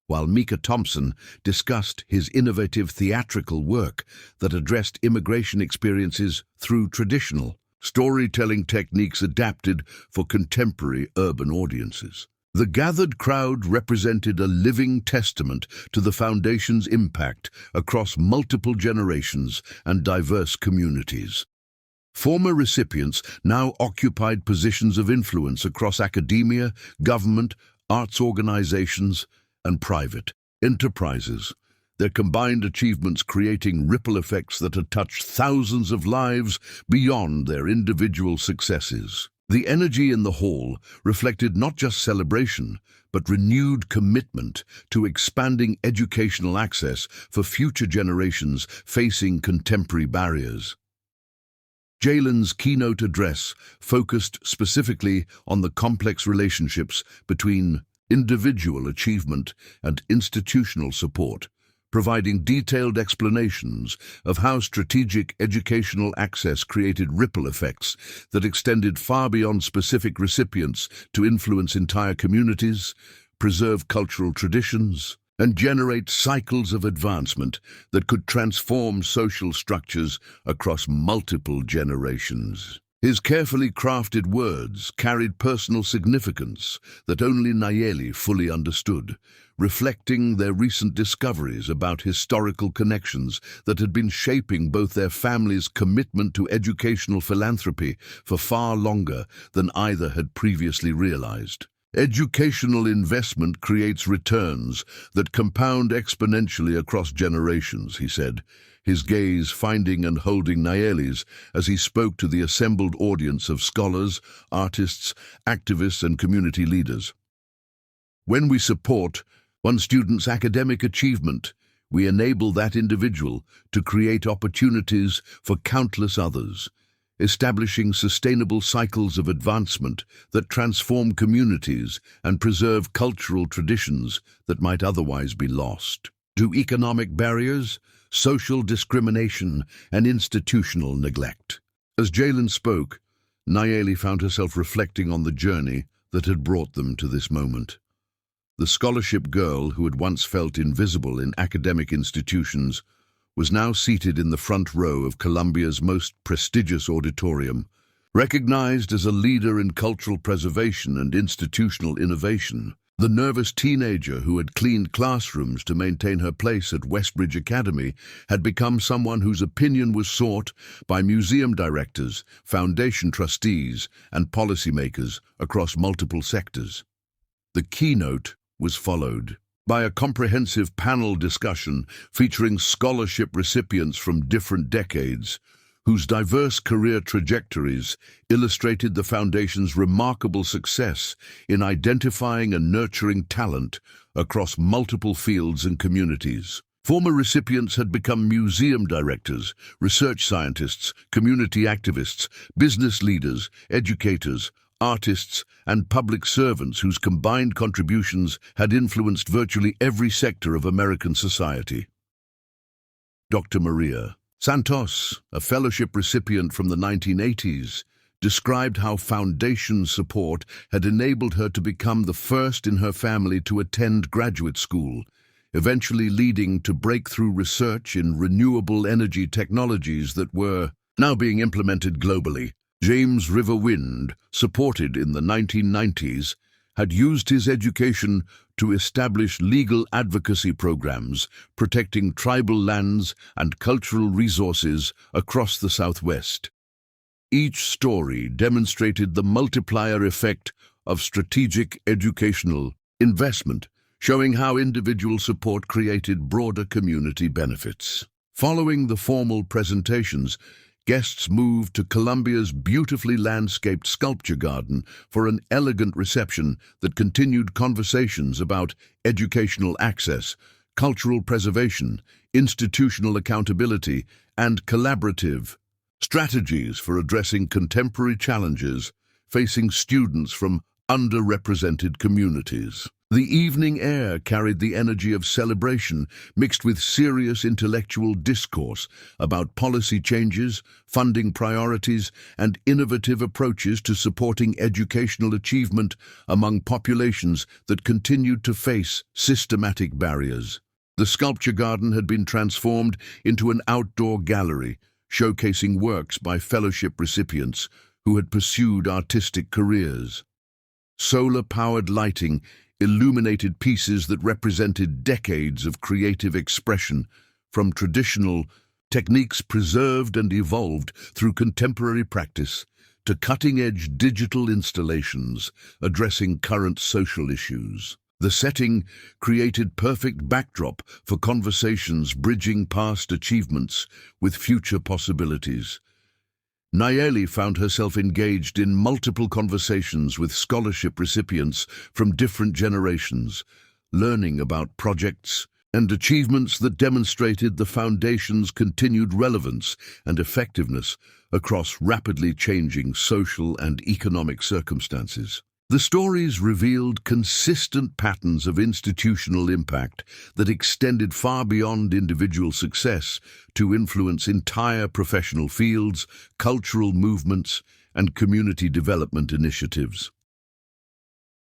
while Mika Thompson discussed his innovative theatrical work that addressed immigration experiences through traditional storytelling techniques adapted for contemporary urban audiences. The gathered crowd represented a living testament to the Foundation's impact across multiple generations and diverse communities. Former recipients now occupied positions of influence across academia, government, arts organizations, and private enterprises, their combined achievements creating ripple effects that had touched thousands of lives beyond their individual successes. The energy in the hall reflected not just celebration, but renewed commitment to expanding educational access for future generations facing contemporary barriers. Jalen's keynote address focused specifically on the complex relationships between individual achievement and institutional support, providing detailed explanations of how strategic educational access created ripple effects that extended far beyond specific recipients to influence entire communities, preserve cultural traditions, and generate cycles of advancement that could transform social structures across multiple generations. His carefully crafted words carried personal significance that only Nayeli fully understood, reflecting their recent discoveries about historical connections that had been shaping both their family's commitment to educational philanthropy for far longer than either had previously realized. Educational investment creates returns that compound exponentially across generations, he said, his gaze finding and holding Nayeli's as he spoke to the assembled audience of scholars, artists, activists, and community leaders. When we support one student's academic achievement, we enable that individual to create opportunities for countless others, establishing sustainable cycles of advancement that transform communities and preserve cultural traditions that might otherwise be lost. To economic barriers, social discrimination, and institutional neglect. As Jalen spoke, Nayeli found herself reflecting on the journey that had brought them to this moment. The scholarship girl who had once felt invisible in academic institutions was now seated in the front row of Columbia's most prestigious auditorium, recognized as a leader in cultural preservation and institutional innovation. The nervous teenager who had cleaned classrooms to maintain her place at Westbridge Academy had become someone whose opinion was sought by museum directors, foundation trustees, and policymakers across multiple sectors. The keynote was followed by a comprehensive panel discussion featuring scholarship recipients from different decades, whose diverse career trajectories illustrated the Foundation's remarkable success in identifying and nurturing talent across multiple fields and communities. Former recipients had become museum directors, research scientists, community activists, business leaders, educators, artists, and public servants whose combined contributions had influenced virtually every sector of American society. Dr. Maria Santos, a fellowship recipient from the 1980s, described how Foundation support had enabled her to become the first in her family to attend graduate school, eventually leading to breakthrough research in renewable energy technologies that were now being implemented globally. James River Wind, supported in the 1990s, had used his education to establish legal advocacy programs protecting tribal lands and cultural resources across the Southwest. Each story demonstrated the multiplier effect of strategic educational investment, showing how individual support created broader community benefits. Following the formal presentations, guests moved to Colombia's beautifully landscaped sculpture garden for an elegant reception that continued conversations about educational access, cultural preservation, institutional accountability, and collaborative strategies for addressing contemporary challenges facing students from underrepresented communities. The evening air carried the energy of celebration mixed with serious intellectual discourse about policy changes, funding priorities, and innovative approaches to supporting educational achievement among populations that continued to face systematic barriers. The sculpture garden had been transformed into an outdoor gallery, showcasing works by fellowship recipients who had pursued artistic careers. Solar-powered lighting illuminated pieces that represented decades of creative expression, from traditional techniques preserved and evolved through contemporary practice to cutting-edge digital installations addressing current social issues. The setting created perfect backdrop for conversations bridging past achievements with future possibilities. Nayeli found herself engaged in multiple conversations with scholarship recipients from different generations, learning about projects and achievements that demonstrated the foundation's continued relevance and effectiveness across rapidly changing social and economic circumstances. The stories revealed consistent patterns of institutional impact that extended far beyond individual success to influence entire professional fields, cultural movements, and community development initiatives.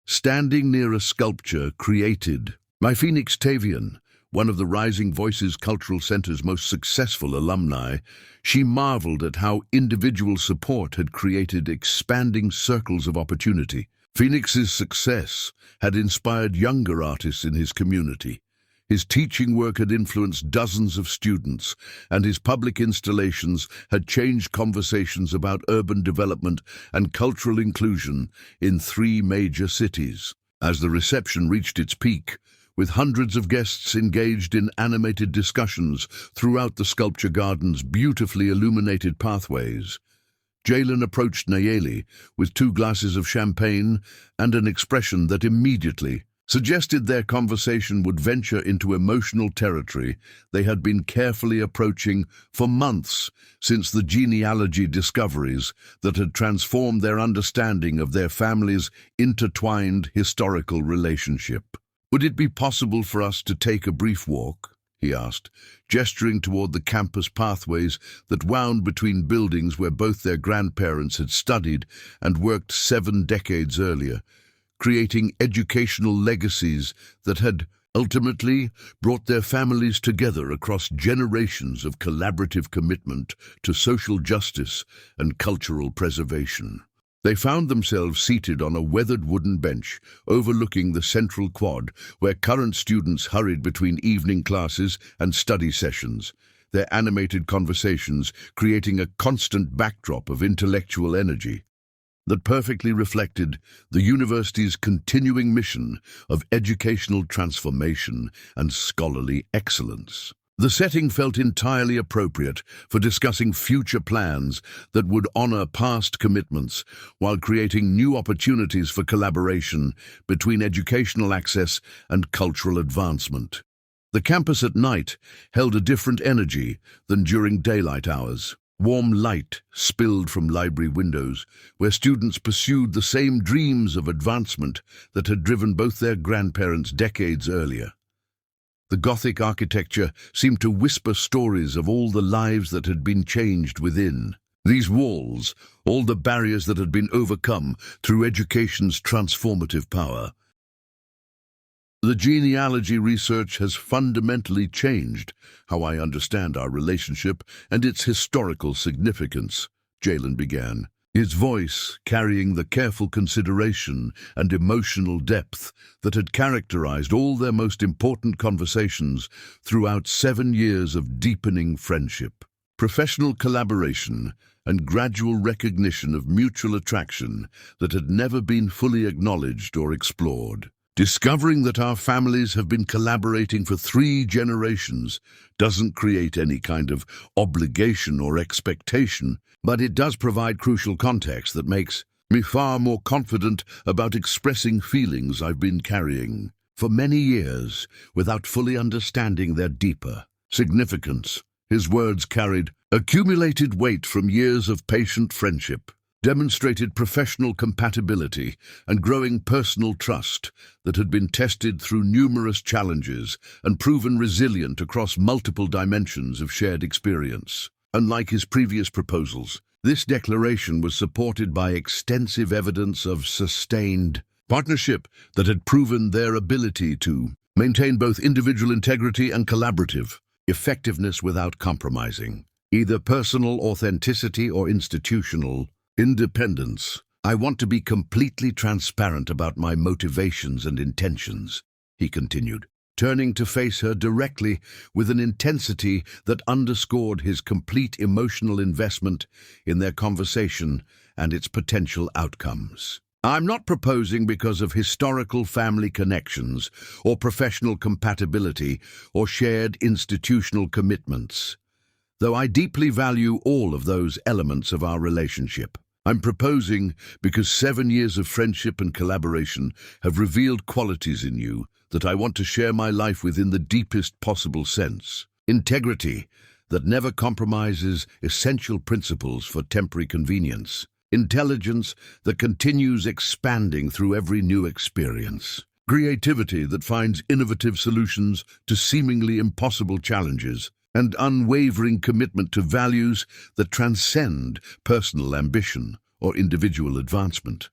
Standing near a sculpture created by Phoenix Tavian, one of the Rising Voices Cultural Center's most successful alumni, she marveled at how individual support had created expanding circles of opportunity. Phoenix's success had inspired younger artists in his community. His teaching work had influenced dozens of students, and his public installations had changed conversations about urban development and cultural inclusion in 3 major cities. As the reception reached its peak, with hundreds of guests engaged in animated discussions throughout the sculpture garden's beautifully illuminated pathways, Jalen approached Nayeli with 2 glasses of champagne and an expression that immediately suggested their conversation would venture into emotional territory they had been carefully approaching for months since the genealogy discoveries that had transformed their understanding of their family's intertwined historical relationship. "Would it be possible for us to take a brief walk?" he asked, gesturing toward the campus pathways that wound between buildings where both their grandparents had studied and worked 7 decades earlier, creating educational legacies that had ultimately brought their families together across generations of collaborative commitment to social justice and cultural preservation. They found themselves seated on a weathered wooden bench overlooking the central quad, where current students hurried between evening classes and study sessions, their animated conversations creating a constant backdrop of intellectual energy that perfectly reflected the university's continuing mission of educational transformation and scholarly excellence. The setting felt entirely appropriate for discussing future plans that would honor past commitments while creating new opportunities for collaboration between educational access and cultural advancement. The campus at night held a different energy than during daylight hours. Warm light spilled from library windows, where students pursued the same dreams of advancement that had driven both their grandparents decades earlier. The Gothic architecture seemed to whisper stories of all the lives that had been changed within. These walls, all the barriers that had been overcome through education's transformative power. The genealogy research has fundamentally changed how I understand our relationship and its historical significance, Jalen began, his voice carrying the careful consideration and emotional depth that had characterized all their most important conversations throughout 7 years of deepening friendship. Professional collaboration and gradual recognition of mutual attraction that had never been fully acknowledged or explored. Discovering that our families have been collaborating for 3 generations doesn't create any kind of obligation or expectation, but it does provide crucial context that makes me far more confident about expressing feelings I've been carrying for many years without fully understanding their deeper significance. His words carried accumulated weight from years of patient friendship, demonstrated professional compatibility and growing personal trust that had been tested through numerous challenges and proven resilient across multiple dimensions of shared experience. Unlike his previous proposals, this declaration was supported by extensive evidence of sustained partnership that had proven their ability to maintain both individual integrity and collaborative effectiveness without compromising either personal authenticity or institutional independence. I want to be completely transparent about my motivations and intentions, he continued, turning to face her directly with an intensity that underscored his complete emotional investment in their conversation and its potential outcomes. I'm not proposing because of historical family connections or professional compatibility or shared institutional commitments, though I deeply value all of those elements of our relationship. I'm proposing because 7 years of friendship and collaboration have revealed qualities in you that I want to share my life with in the deepest possible sense. Integrity that never compromises essential principles for temporary convenience. Intelligence that continues expanding through every new experience. Creativity that finds innovative solutions to seemingly impossible challenges. And unwavering commitment to values that transcend personal ambition or individual advancement.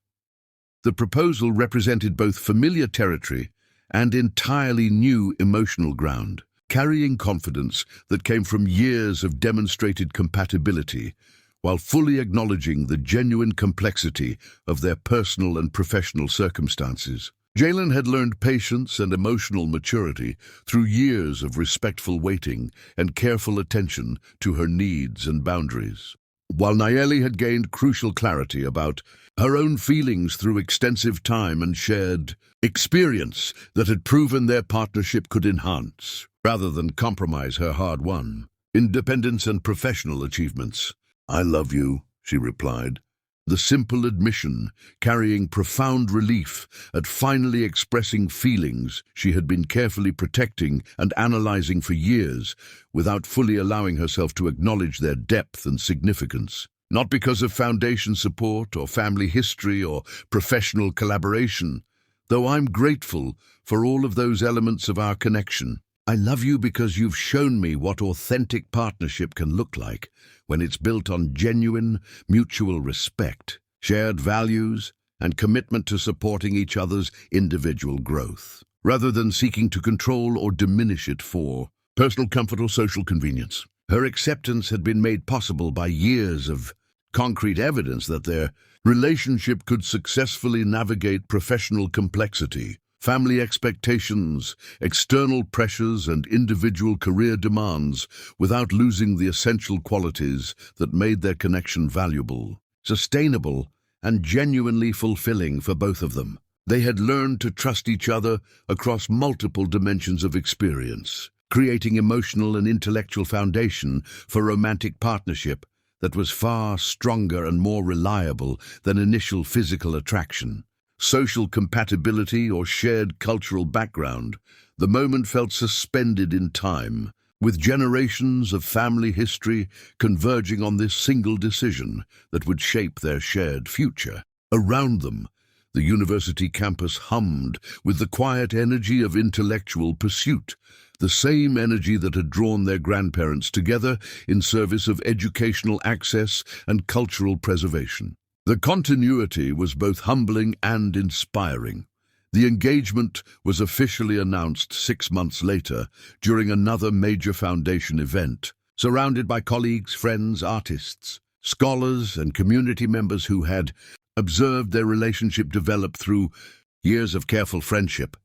The proposal represented both familiar territory and entirely new emotional ground, carrying confidence that came from years of demonstrated compatibility, while fully acknowledging the genuine complexity of their personal and professional circumstances. Jalen had learned patience and emotional maturity through years of respectful waiting and careful attention to her needs and boundaries, while Nayeli had gained crucial clarity about her own feelings through extensive time and shared experience that had proven their partnership could enhance, rather than compromise, her hard-won independence and professional achievements. "I love you," she replied, the simple admission carrying profound relief at finally expressing feelings she had been carefully protecting and analyzing for years without fully allowing herself to acknowledge their depth and significance. Not because of foundation support or family history or professional collaboration, though I'm grateful for all of those elements of our connection. I love you because you've shown me what authentic partnership can look like when it's built on genuine, mutual respect, shared values, and commitment to supporting each other's individual growth, rather than seeking to control or diminish it for personal comfort or social convenience. Her acceptance had been made possible by years of concrete evidence that their relationship could successfully navigate professional complexity, family expectations, external pressures, and individual career demands without losing the essential qualities that made their connection valuable, sustainable, and genuinely fulfilling for both of them. They had learned to trust each other across multiple dimensions of experience, creating emotional and intellectual foundation for romantic partnership that was far stronger and more reliable than initial physical attraction. Social compatibility or shared cultural background, the moment felt suspended in time, with generations of family history converging on this single decision that would shape their shared future. Around them, the university campus hummed with the quiet energy of intellectual pursuit, the same energy that had drawn their grandparents together in service of educational access and cultural preservation. The continuity was both humbling and inspiring. The engagement was officially announced 6 months later during another major foundation event, surrounded by colleagues, friends, artists, scholars, and community members who had observed their relationship develop through years of careful friendship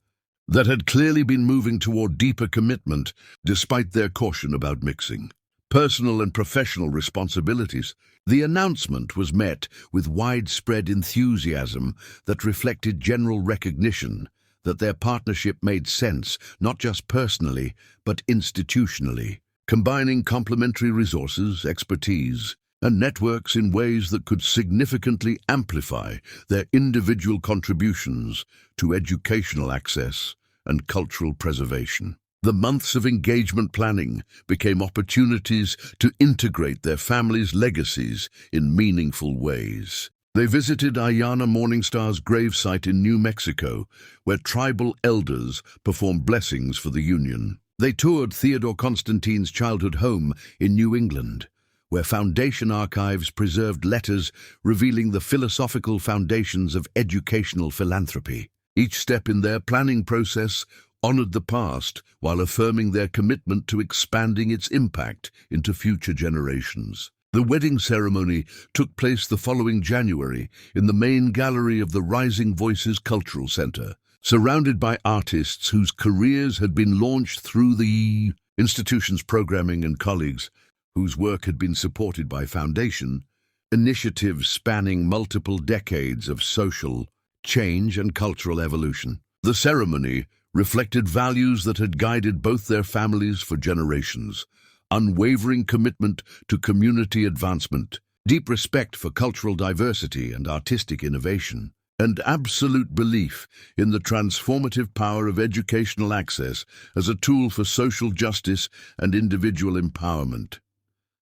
that had clearly been moving toward deeper commitment despite their caution about mixing personal and professional responsibilities. The announcement was met with widespread enthusiasm that reflected general recognition that their partnership made sense, not just personally, but institutionally, combining complementary resources, expertise, and networks in ways that could significantly amplify their individual contributions to educational access and cultural preservation. The months of engagement planning became opportunities to integrate their families' legacies in meaningful ways. They visited Ayanna Morningstar's gravesite in New Mexico, where tribal elders performed blessings for the Union. They toured Theodore Constantine's childhood home in New England, where Foundation archives preserved letters revealing the philosophical foundations of educational philanthropy. Each step in their planning process honored the past while affirming their commitment to expanding its impact into future generations. The wedding ceremony took place the following January in the main gallery of the Rising Voices Cultural Center, surrounded by artists whose careers had been launched through the institution's programming and colleagues whose work had been supported by Foundation, initiatives spanning multiple decades of social change and cultural evolution. The ceremony reflected values that had guided both their families for generations: unwavering commitment to community advancement, deep respect for cultural diversity and artistic innovation, and absolute belief in the transformative power of educational access as a tool for social justice and individual empowerment.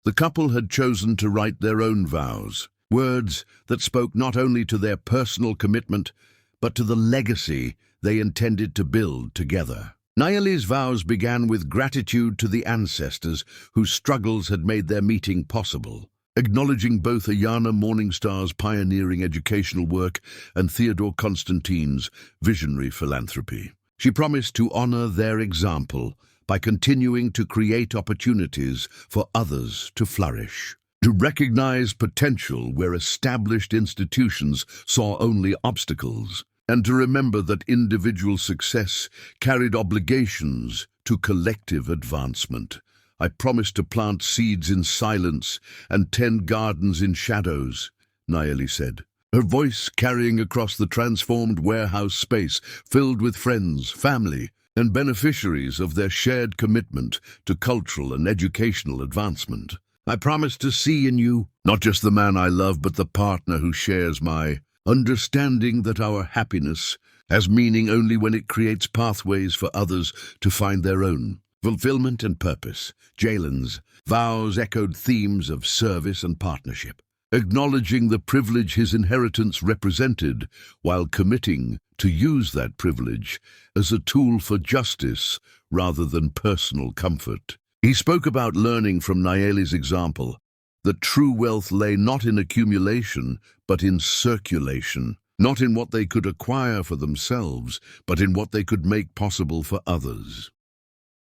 The couple had chosen to write their own vows, words that spoke not only to their personal commitment, but to the legacy they intended to build together. Nayeli's vows began with gratitude to the ancestors whose struggles had made their meeting possible, acknowledging both Ayanna Morningstar's pioneering educational work and Theodore Constantine's visionary philanthropy. She promised to honor their example by continuing to create opportunities for others to flourish, to recognize potential where established institutions saw only obstacles, and to remember that individual success carried obligations to collective advancement. I promise to plant seeds in silence and tend gardens in shadows, Nayeli said, her voice carrying across the transformed warehouse space filled with friends, family, and beneficiaries of their shared commitment to cultural and educational advancement. I promise to see in you not just the man I love, but the partner who shares my understanding that our happiness has meaning only when it creates pathways for others to find their own fulfillment and purpose. Jalen's vows echoed themes of service and partnership, acknowledging the privilege his inheritance represented while committing to use that privilege as a tool for justice rather than personal comfort. He spoke about learning from Nayeli's example, that true wealth lay not in accumulation, but in circulation, not in what they could acquire for themselves, but in what they could make possible for others.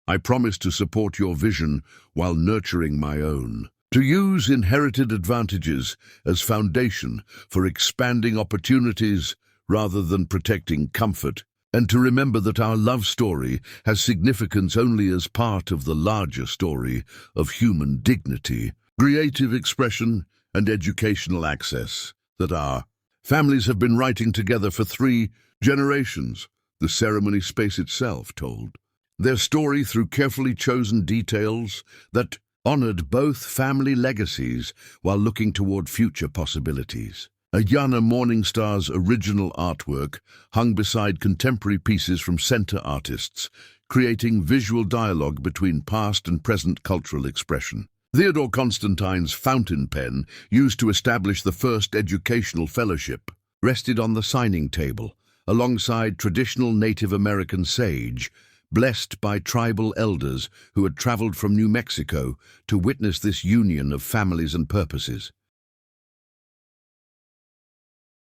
I promise to support your vision while nurturing my own, to use inherited advantages as foundation for expanding opportunities rather than protecting comfort, and to remember that our love story has significance only as part of the larger story of human dignity, creative expression, and educational access that our families have been writing together for 3 generations, the ceremony space itself told. Their story through carefully chosen details that honored both family legacies while looking toward future possibilities. Ayanna Morningstar's original artwork hung beside contemporary pieces from center artists, creating visual dialogue between past and present cultural expression. Theodore Constantine's fountain pen, used to establish the first educational fellowship, rested on the signing table, alongside traditional Native American sage, blessed by tribal elders who had traveled from New Mexico to witness this union of families and purposes.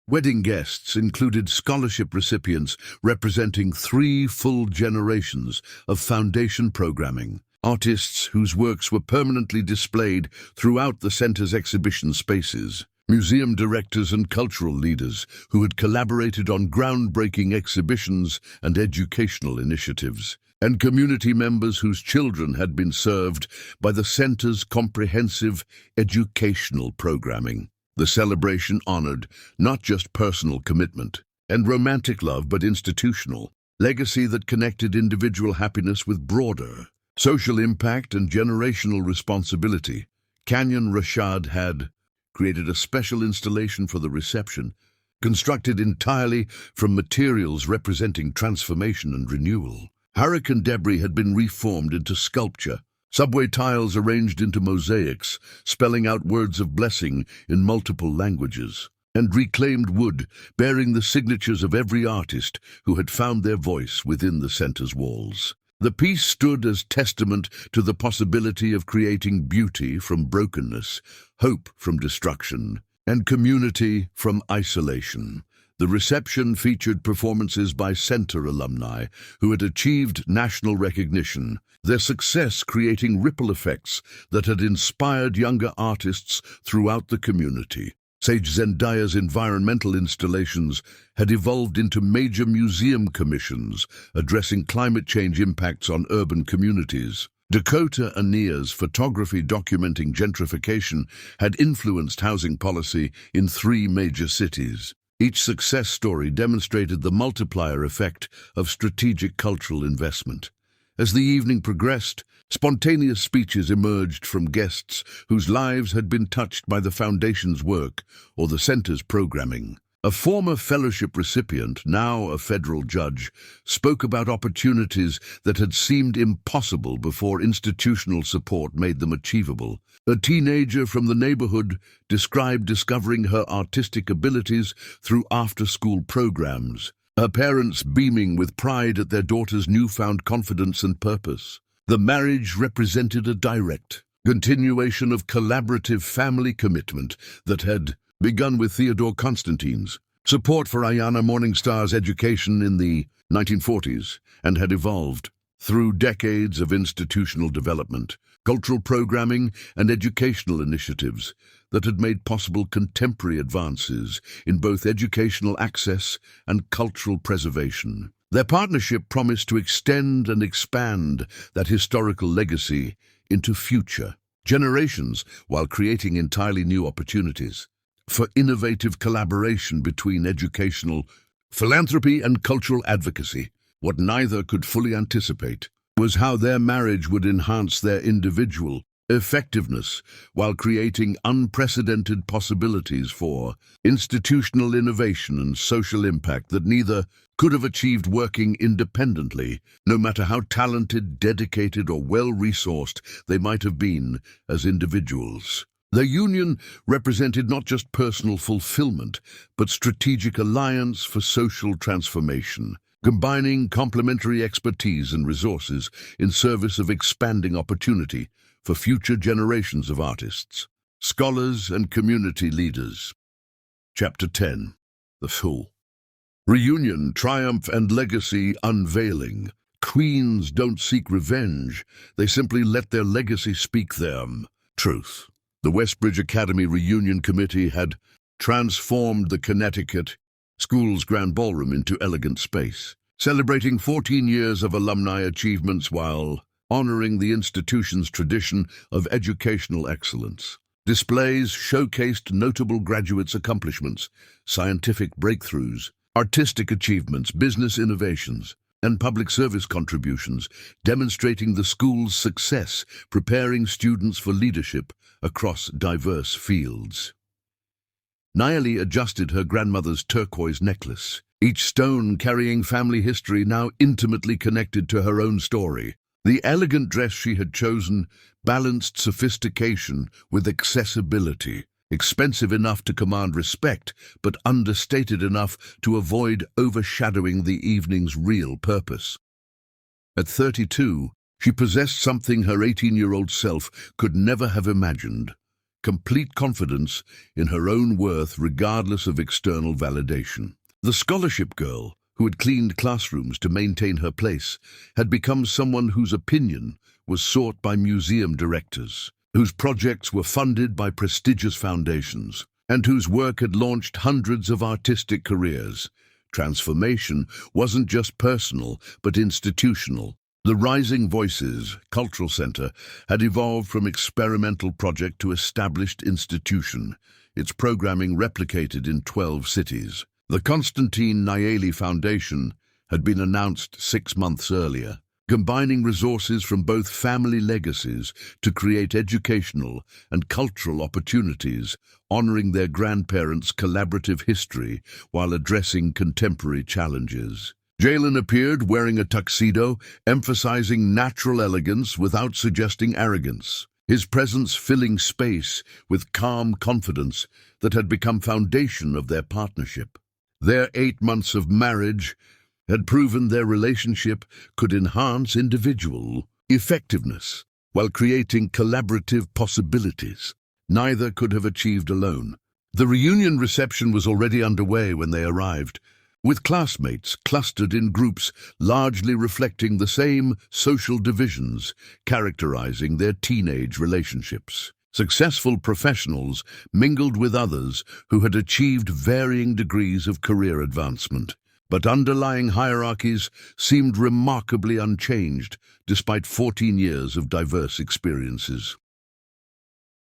Wedding guests included scholarship recipients representing 3 full generations of Foundation programming, artists whose works were permanently displayed throughout the center's exhibition spaces, museum directors and cultural leaders who had collaborated on groundbreaking exhibitions and educational initiatives, and community members whose children had been served by the center's comprehensive educational programming. The celebration honored not just personal commitment and romantic love, but institutional legacy that connected individual happiness with broader social impact and generational responsibility. Canyon Rashad had created a special installation for the reception, constructed entirely from materials representing transformation and renewal. Hurricane debris had been reformed into sculpture, subway tiles arranged into mosaics, spelling out words of blessing in multiple languages, and reclaimed wood bearing the signatures of every artist who had found their voice within the center's walls. The piece stood as testament to the possibility of creating beauty from brokenness, hope from destruction, and community from isolation. The reception featured performances by center alumni who had achieved national recognition, their success creating ripple effects that had inspired younger artists throughout the community. Sage Zendaya's environmental installations had evolved into major museum commissions addressing climate change impacts on urban communities. Dakota Ania's photography documenting gentrification had influenced housing policy in 3 major cities. Each success story demonstrated the multiplier effect of strategic cultural investment. As the evening progressed, spontaneous speeches emerged from guests whose lives had been touched by the Foundation's work or the Center's programming. A former fellowship recipient, now a federal judge, spoke about opportunities that had seemed impossible before institutional support made them achievable. A teenager from the neighborhood described discovering her artistic abilities through after-school programs, her parents beaming with pride at their daughter's newfound confidence and purpose. The marriage represented a direct continuation of collaborative family commitment that had begun with Theodore Constantine's support for Ayanna Morningstar's education in the 1940s and had evolved through decades of institutional development, cultural programming, and educational initiatives that had made possible contemporary advances in both educational access and cultural preservation. Their partnership promised to extend and expand that historical legacy into future generations while creating entirely new opportunities for innovative collaboration between educational philanthropy and cultural advocacy. What neither could fully anticipate was how their marriage would enhance their individual effectiveness while creating unprecedented possibilities for institutional innovation and social impact that neither could have achieved working independently, no matter how talented, dedicated, or well-resourced they might have been as individuals. Their union represented not just personal fulfillment, but strategic alliance for social transformation, combining complementary expertise and resources in service of expanding opportunity for future generations of artists, scholars, and community leaders. Chapter 10. The Fool. Reunion, Triumph, and Legacy Unveiling. Queens don't seek revenge, they simply let their legacy speak them. Truth. The Westbridge Academy Reunion Committee had transformed the Connecticut School's Grand Ballroom into elegant space, celebrating 14 years of alumni achievements while honoring the institution's tradition of educational excellence. Displays showcased notable graduates' accomplishments, scientific breakthroughs, artistic achievements, business innovations, and public service contributions, demonstrating the school's success preparing students for leadership across diverse fields. Nayeli adjusted her grandmother's turquoise necklace, each stone carrying family history now intimately connected to her own story. The elegant dress she had chosen balanced sophistication with accessibility, expensive enough to command respect, but understated enough to avoid overshadowing the evening's real purpose. At 32, she possessed something her 18-year-old self could never have imagined: complete confidence in her own worth regardless of external validation. The scholarship girl, who had cleaned classrooms to maintain her place, had become someone whose opinion was sought by museum directors, whose projects were funded by prestigious foundations, and whose work had launched hundreds of artistic careers. Transformation wasn't just personal, but institutional. The Rising Voices Cultural Center had evolved from experimental project to established institution, its programming replicated in 12 cities. The Constantine Nayeli Foundation had been announced 6 months earlier, combining resources from both family legacies to create educational and cultural opportunities, honoring their grandparents' collaborative history while addressing contemporary challenges. Jalen appeared wearing a tuxedo, emphasizing natural elegance without suggesting arrogance, his presence filling space with calm confidence that had become foundation of their partnership. Their 8 months of marriage had proven their relationship could enhance individual effectiveness while creating collaborative possibilities neither could have achieved alone. The reunion reception was already underway when they arrived, with classmates clustered in groups largely reflecting the same social divisions characterizing their teenage relationships. Successful professionals mingled with others who had achieved varying degrees of career advancement, but underlying hierarchies seemed remarkably unchanged despite 14 years of diverse experiences.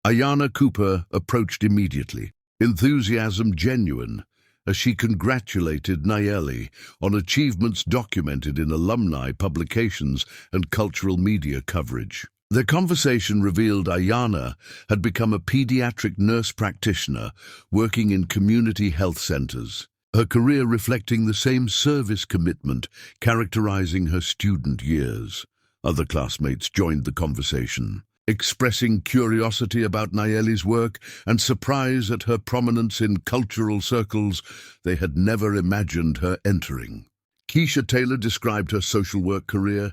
Ayana Cooper approached immediately, enthusiasm genuine, as she congratulated Nayeli on achievements documented in alumni publications and cultural media coverage. Their conversation revealed Ayana had become a pediatric nurse practitioner working in community health centers, her career reflecting the same service commitment characterizing her student years. Other classmates joined the conversation, expressing curiosity about Nayeli's work and surprise at her prominence in cultural circles they had never imagined her entering. Keisha Taylor described her social work career,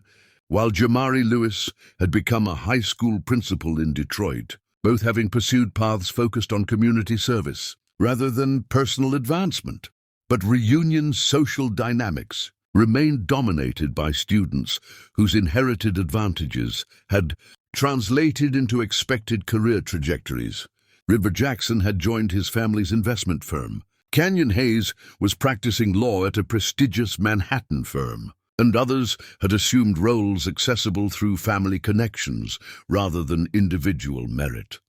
while Jamari Lewis had become a high school principal in Detroit, both having pursued paths focused on community service rather than personal advancement. But reunion's social dynamics remained dominated by students whose inherited advantages had translated into expected career trajectories. River Jackson had joined his family's investment firm. Canyon Hayes was practicing law at a prestigious Manhattan firm, and others had assumed roles accessible through family connections rather than individual merit.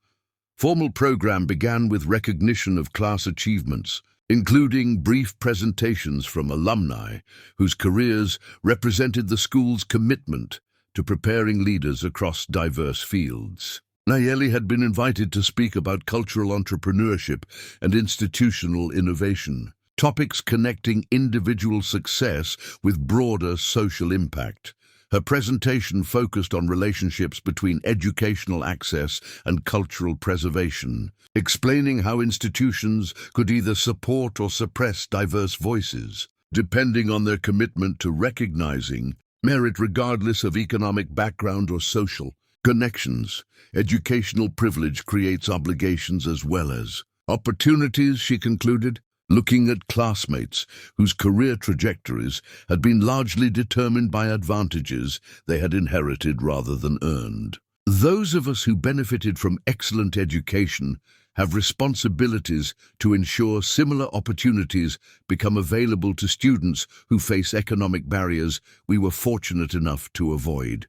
Formal program began with recognition of class achievements, including brief presentations from alumni whose careers represented the school's commitment to preparing leaders across diverse fields. Nayeli had been invited to speak about cultural entrepreneurship and institutional innovation, topics connecting individual success with broader social impact. Her presentation focused on relationships between educational access and cultural preservation, explaining how institutions could either support or suppress diverse voices, depending on their commitment to recognizing merit regardless of economic background or social connections. Educational privilege creates obligations as well as opportunities, she concluded, looking at classmates whose career trajectories had been largely determined by advantages they had inherited rather than earned. Those of us who benefited from excellent education have responsibilities to ensure similar opportunities become available to students who face economic barriers we were fortunate enough to avoid.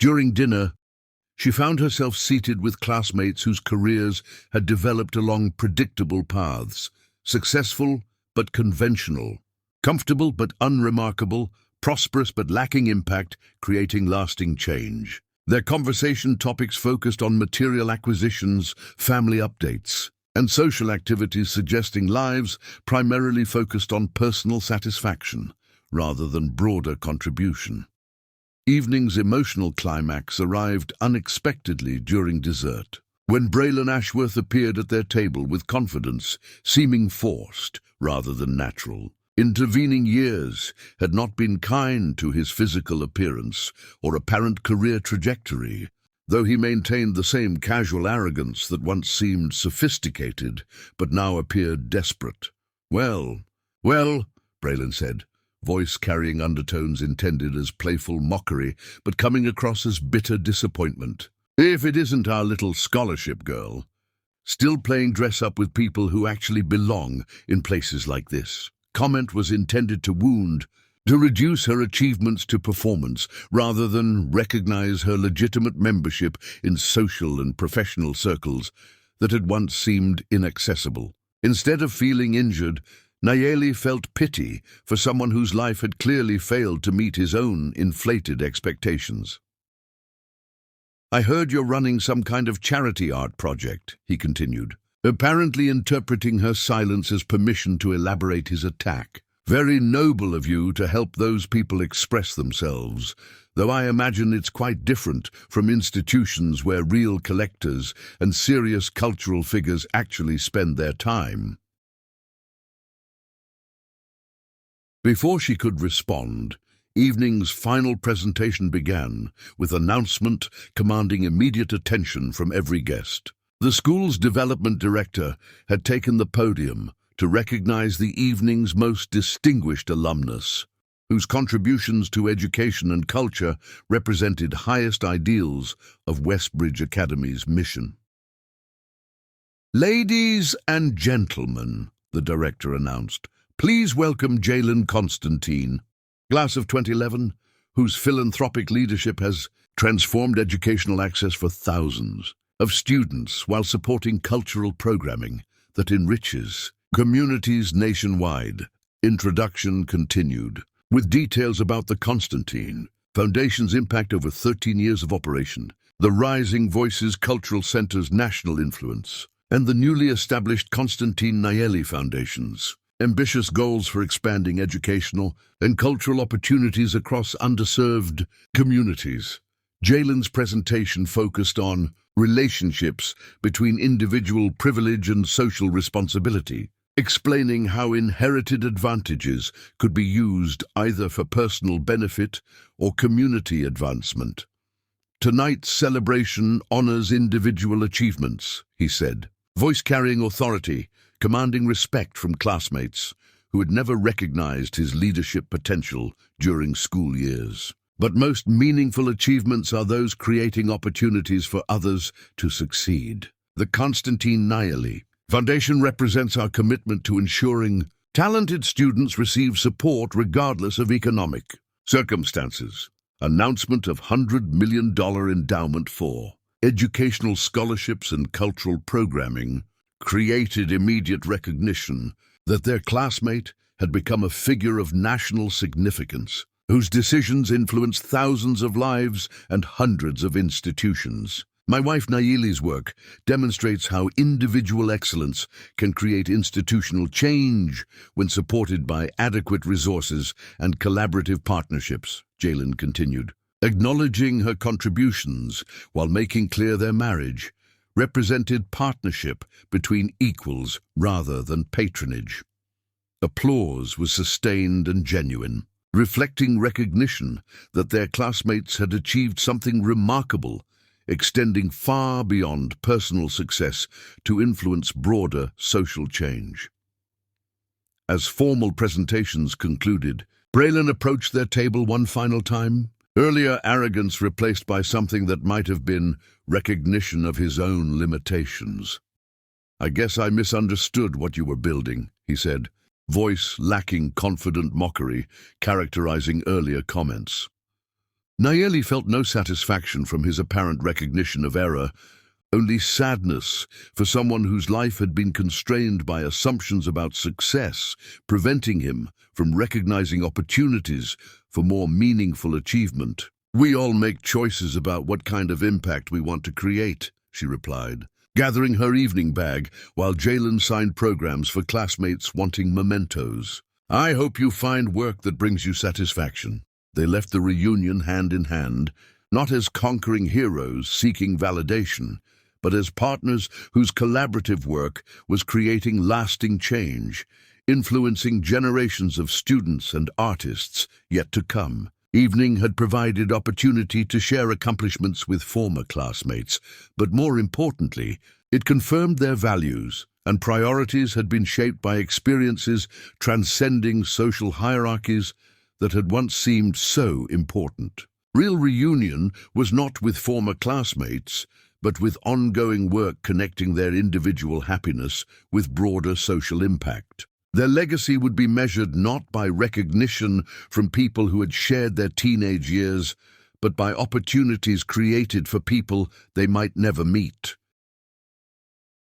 During dinner, she found herself seated with classmates whose careers had developed along predictable paths, successful but conventional, comfortable but unremarkable, prosperous but lacking impact, creating lasting change. Their conversation topics focused on material acquisitions, family updates, and social activities, suggesting lives primarily focused on personal satisfaction rather than broader contribution. Evening's emotional climax arrived unexpectedly during dessert, when Braylon Ashworth appeared at their table with confidence, seeming forced rather than natural. Intervening years had not been kind to his physical appearance or apparent career trajectory, though he maintained the same casual arrogance that once seemed sophisticated but now appeared desperate. Well, Braylon said, voice carrying undertones intended as playful mockery, but coming across as bitter disappointment. If it isn't our little scholarship girl, still playing dress-up with people who actually belong in places like this. Comment was intended to wound, to reduce her achievements to performance, rather than recognize her legitimate membership in social and professional circles that had once seemed inaccessible. Instead of feeling injured, Nayeli felt pity for someone whose life had clearly failed to meet his own inflated expectations. "I heard you're running some kind of charity art project," he continued, apparently interpreting her silence as permission to elaborate his attack. "Very noble of you to help those people express themselves, though I imagine it's quite different from institutions where real collectors and serious cultural figures actually spend their time." Before she could respond, evening's final presentation began with an announcement commanding immediate attention from every guest. The school's development director had taken the podium to recognize the evening's most distinguished alumnus, whose contributions to education and culture represented highest ideals of Westbridge Academy's mission. "Ladies and gentlemen," the director announced, "please welcome Jalen Constantine, class of 2011, whose philanthropic leadership has transformed educational access for thousands of students while supporting cultural programming that enriches communities nationwide." Introduction continued, with details about the Constantine Foundation's impact over 13 years of operation, the Rising Voices Cultural Center's national influence, and the newly established Constantine Nayeli Foundation's ambitious goals for expanding educational and cultural opportunities across underserved communities. Jalen's presentation focused on relationships between individual privilege and social responsibility, explaining how inherited advantages could be used either for personal benefit or community advancement. "Tonight's celebration honors individual achievements," he said, voice-carrying authority, commanding respect from classmates who had never recognized his leadership potential during school years. "But most meaningful achievements are those creating opportunities for others to succeed." The Constantine Nayeli Foundation represents our commitment to ensuring talented students receive support regardless of economic circumstances. Announcement of $100 million endowment for educational scholarships and cultural programming created immediate recognition that their classmate had become a figure of national significance, whose decisions influenced thousands of lives and hundreds of institutions. My wife Nayeli's work demonstrates how individual excellence can create institutional change when supported by adequate resources and collaborative partnerships, Jalen continued, acknowledging her contributions while making clear their marriage represented partnership between equals rather than patronage. Applause was sustained and genuine, reflecting recognition that their classmates had achieved something remarkable, extending far beyond personal success to influence broader social change. As formal presentations concluded, Braylon approached their table one final time, earlier arrogance replaced by something that might have been recognition of his own limitations. "I guess I misunderstood what you were building," he said, voice lacking confident mockery, characterizing earlier comments. Nayeli felt no satisfaction from his apparent recognition of error, only sadness for someone whose life had been constrained by assumptions about success, preventing him from recognizing opportunities for more meaningful achievement. "We all make choices about what kind of impact we want to create," she replied, gathering her evening bag while Jalen signed programs for classmates wanting mementos. "I hope you find work that brings you satisfaction." They left the reunion hand in hand, not as conquering heroes seeking validation, but as partners whose collaborative work was creating lasting change, influencing generations of students and artists yet to come. Evening had provided opportunity to share accomplishments with former classmates, but more importantly, it confirmed their values and priorities had been shaped by experiences transcending social hierarchies that had once seemed so important. Real reunion was not with former classmates, but with ongoing work connecting their individual happiness with broader social impact. Their legacy would be measured not by recognition from people who had shared their teenage years, but by opportunities created for people they might never meet.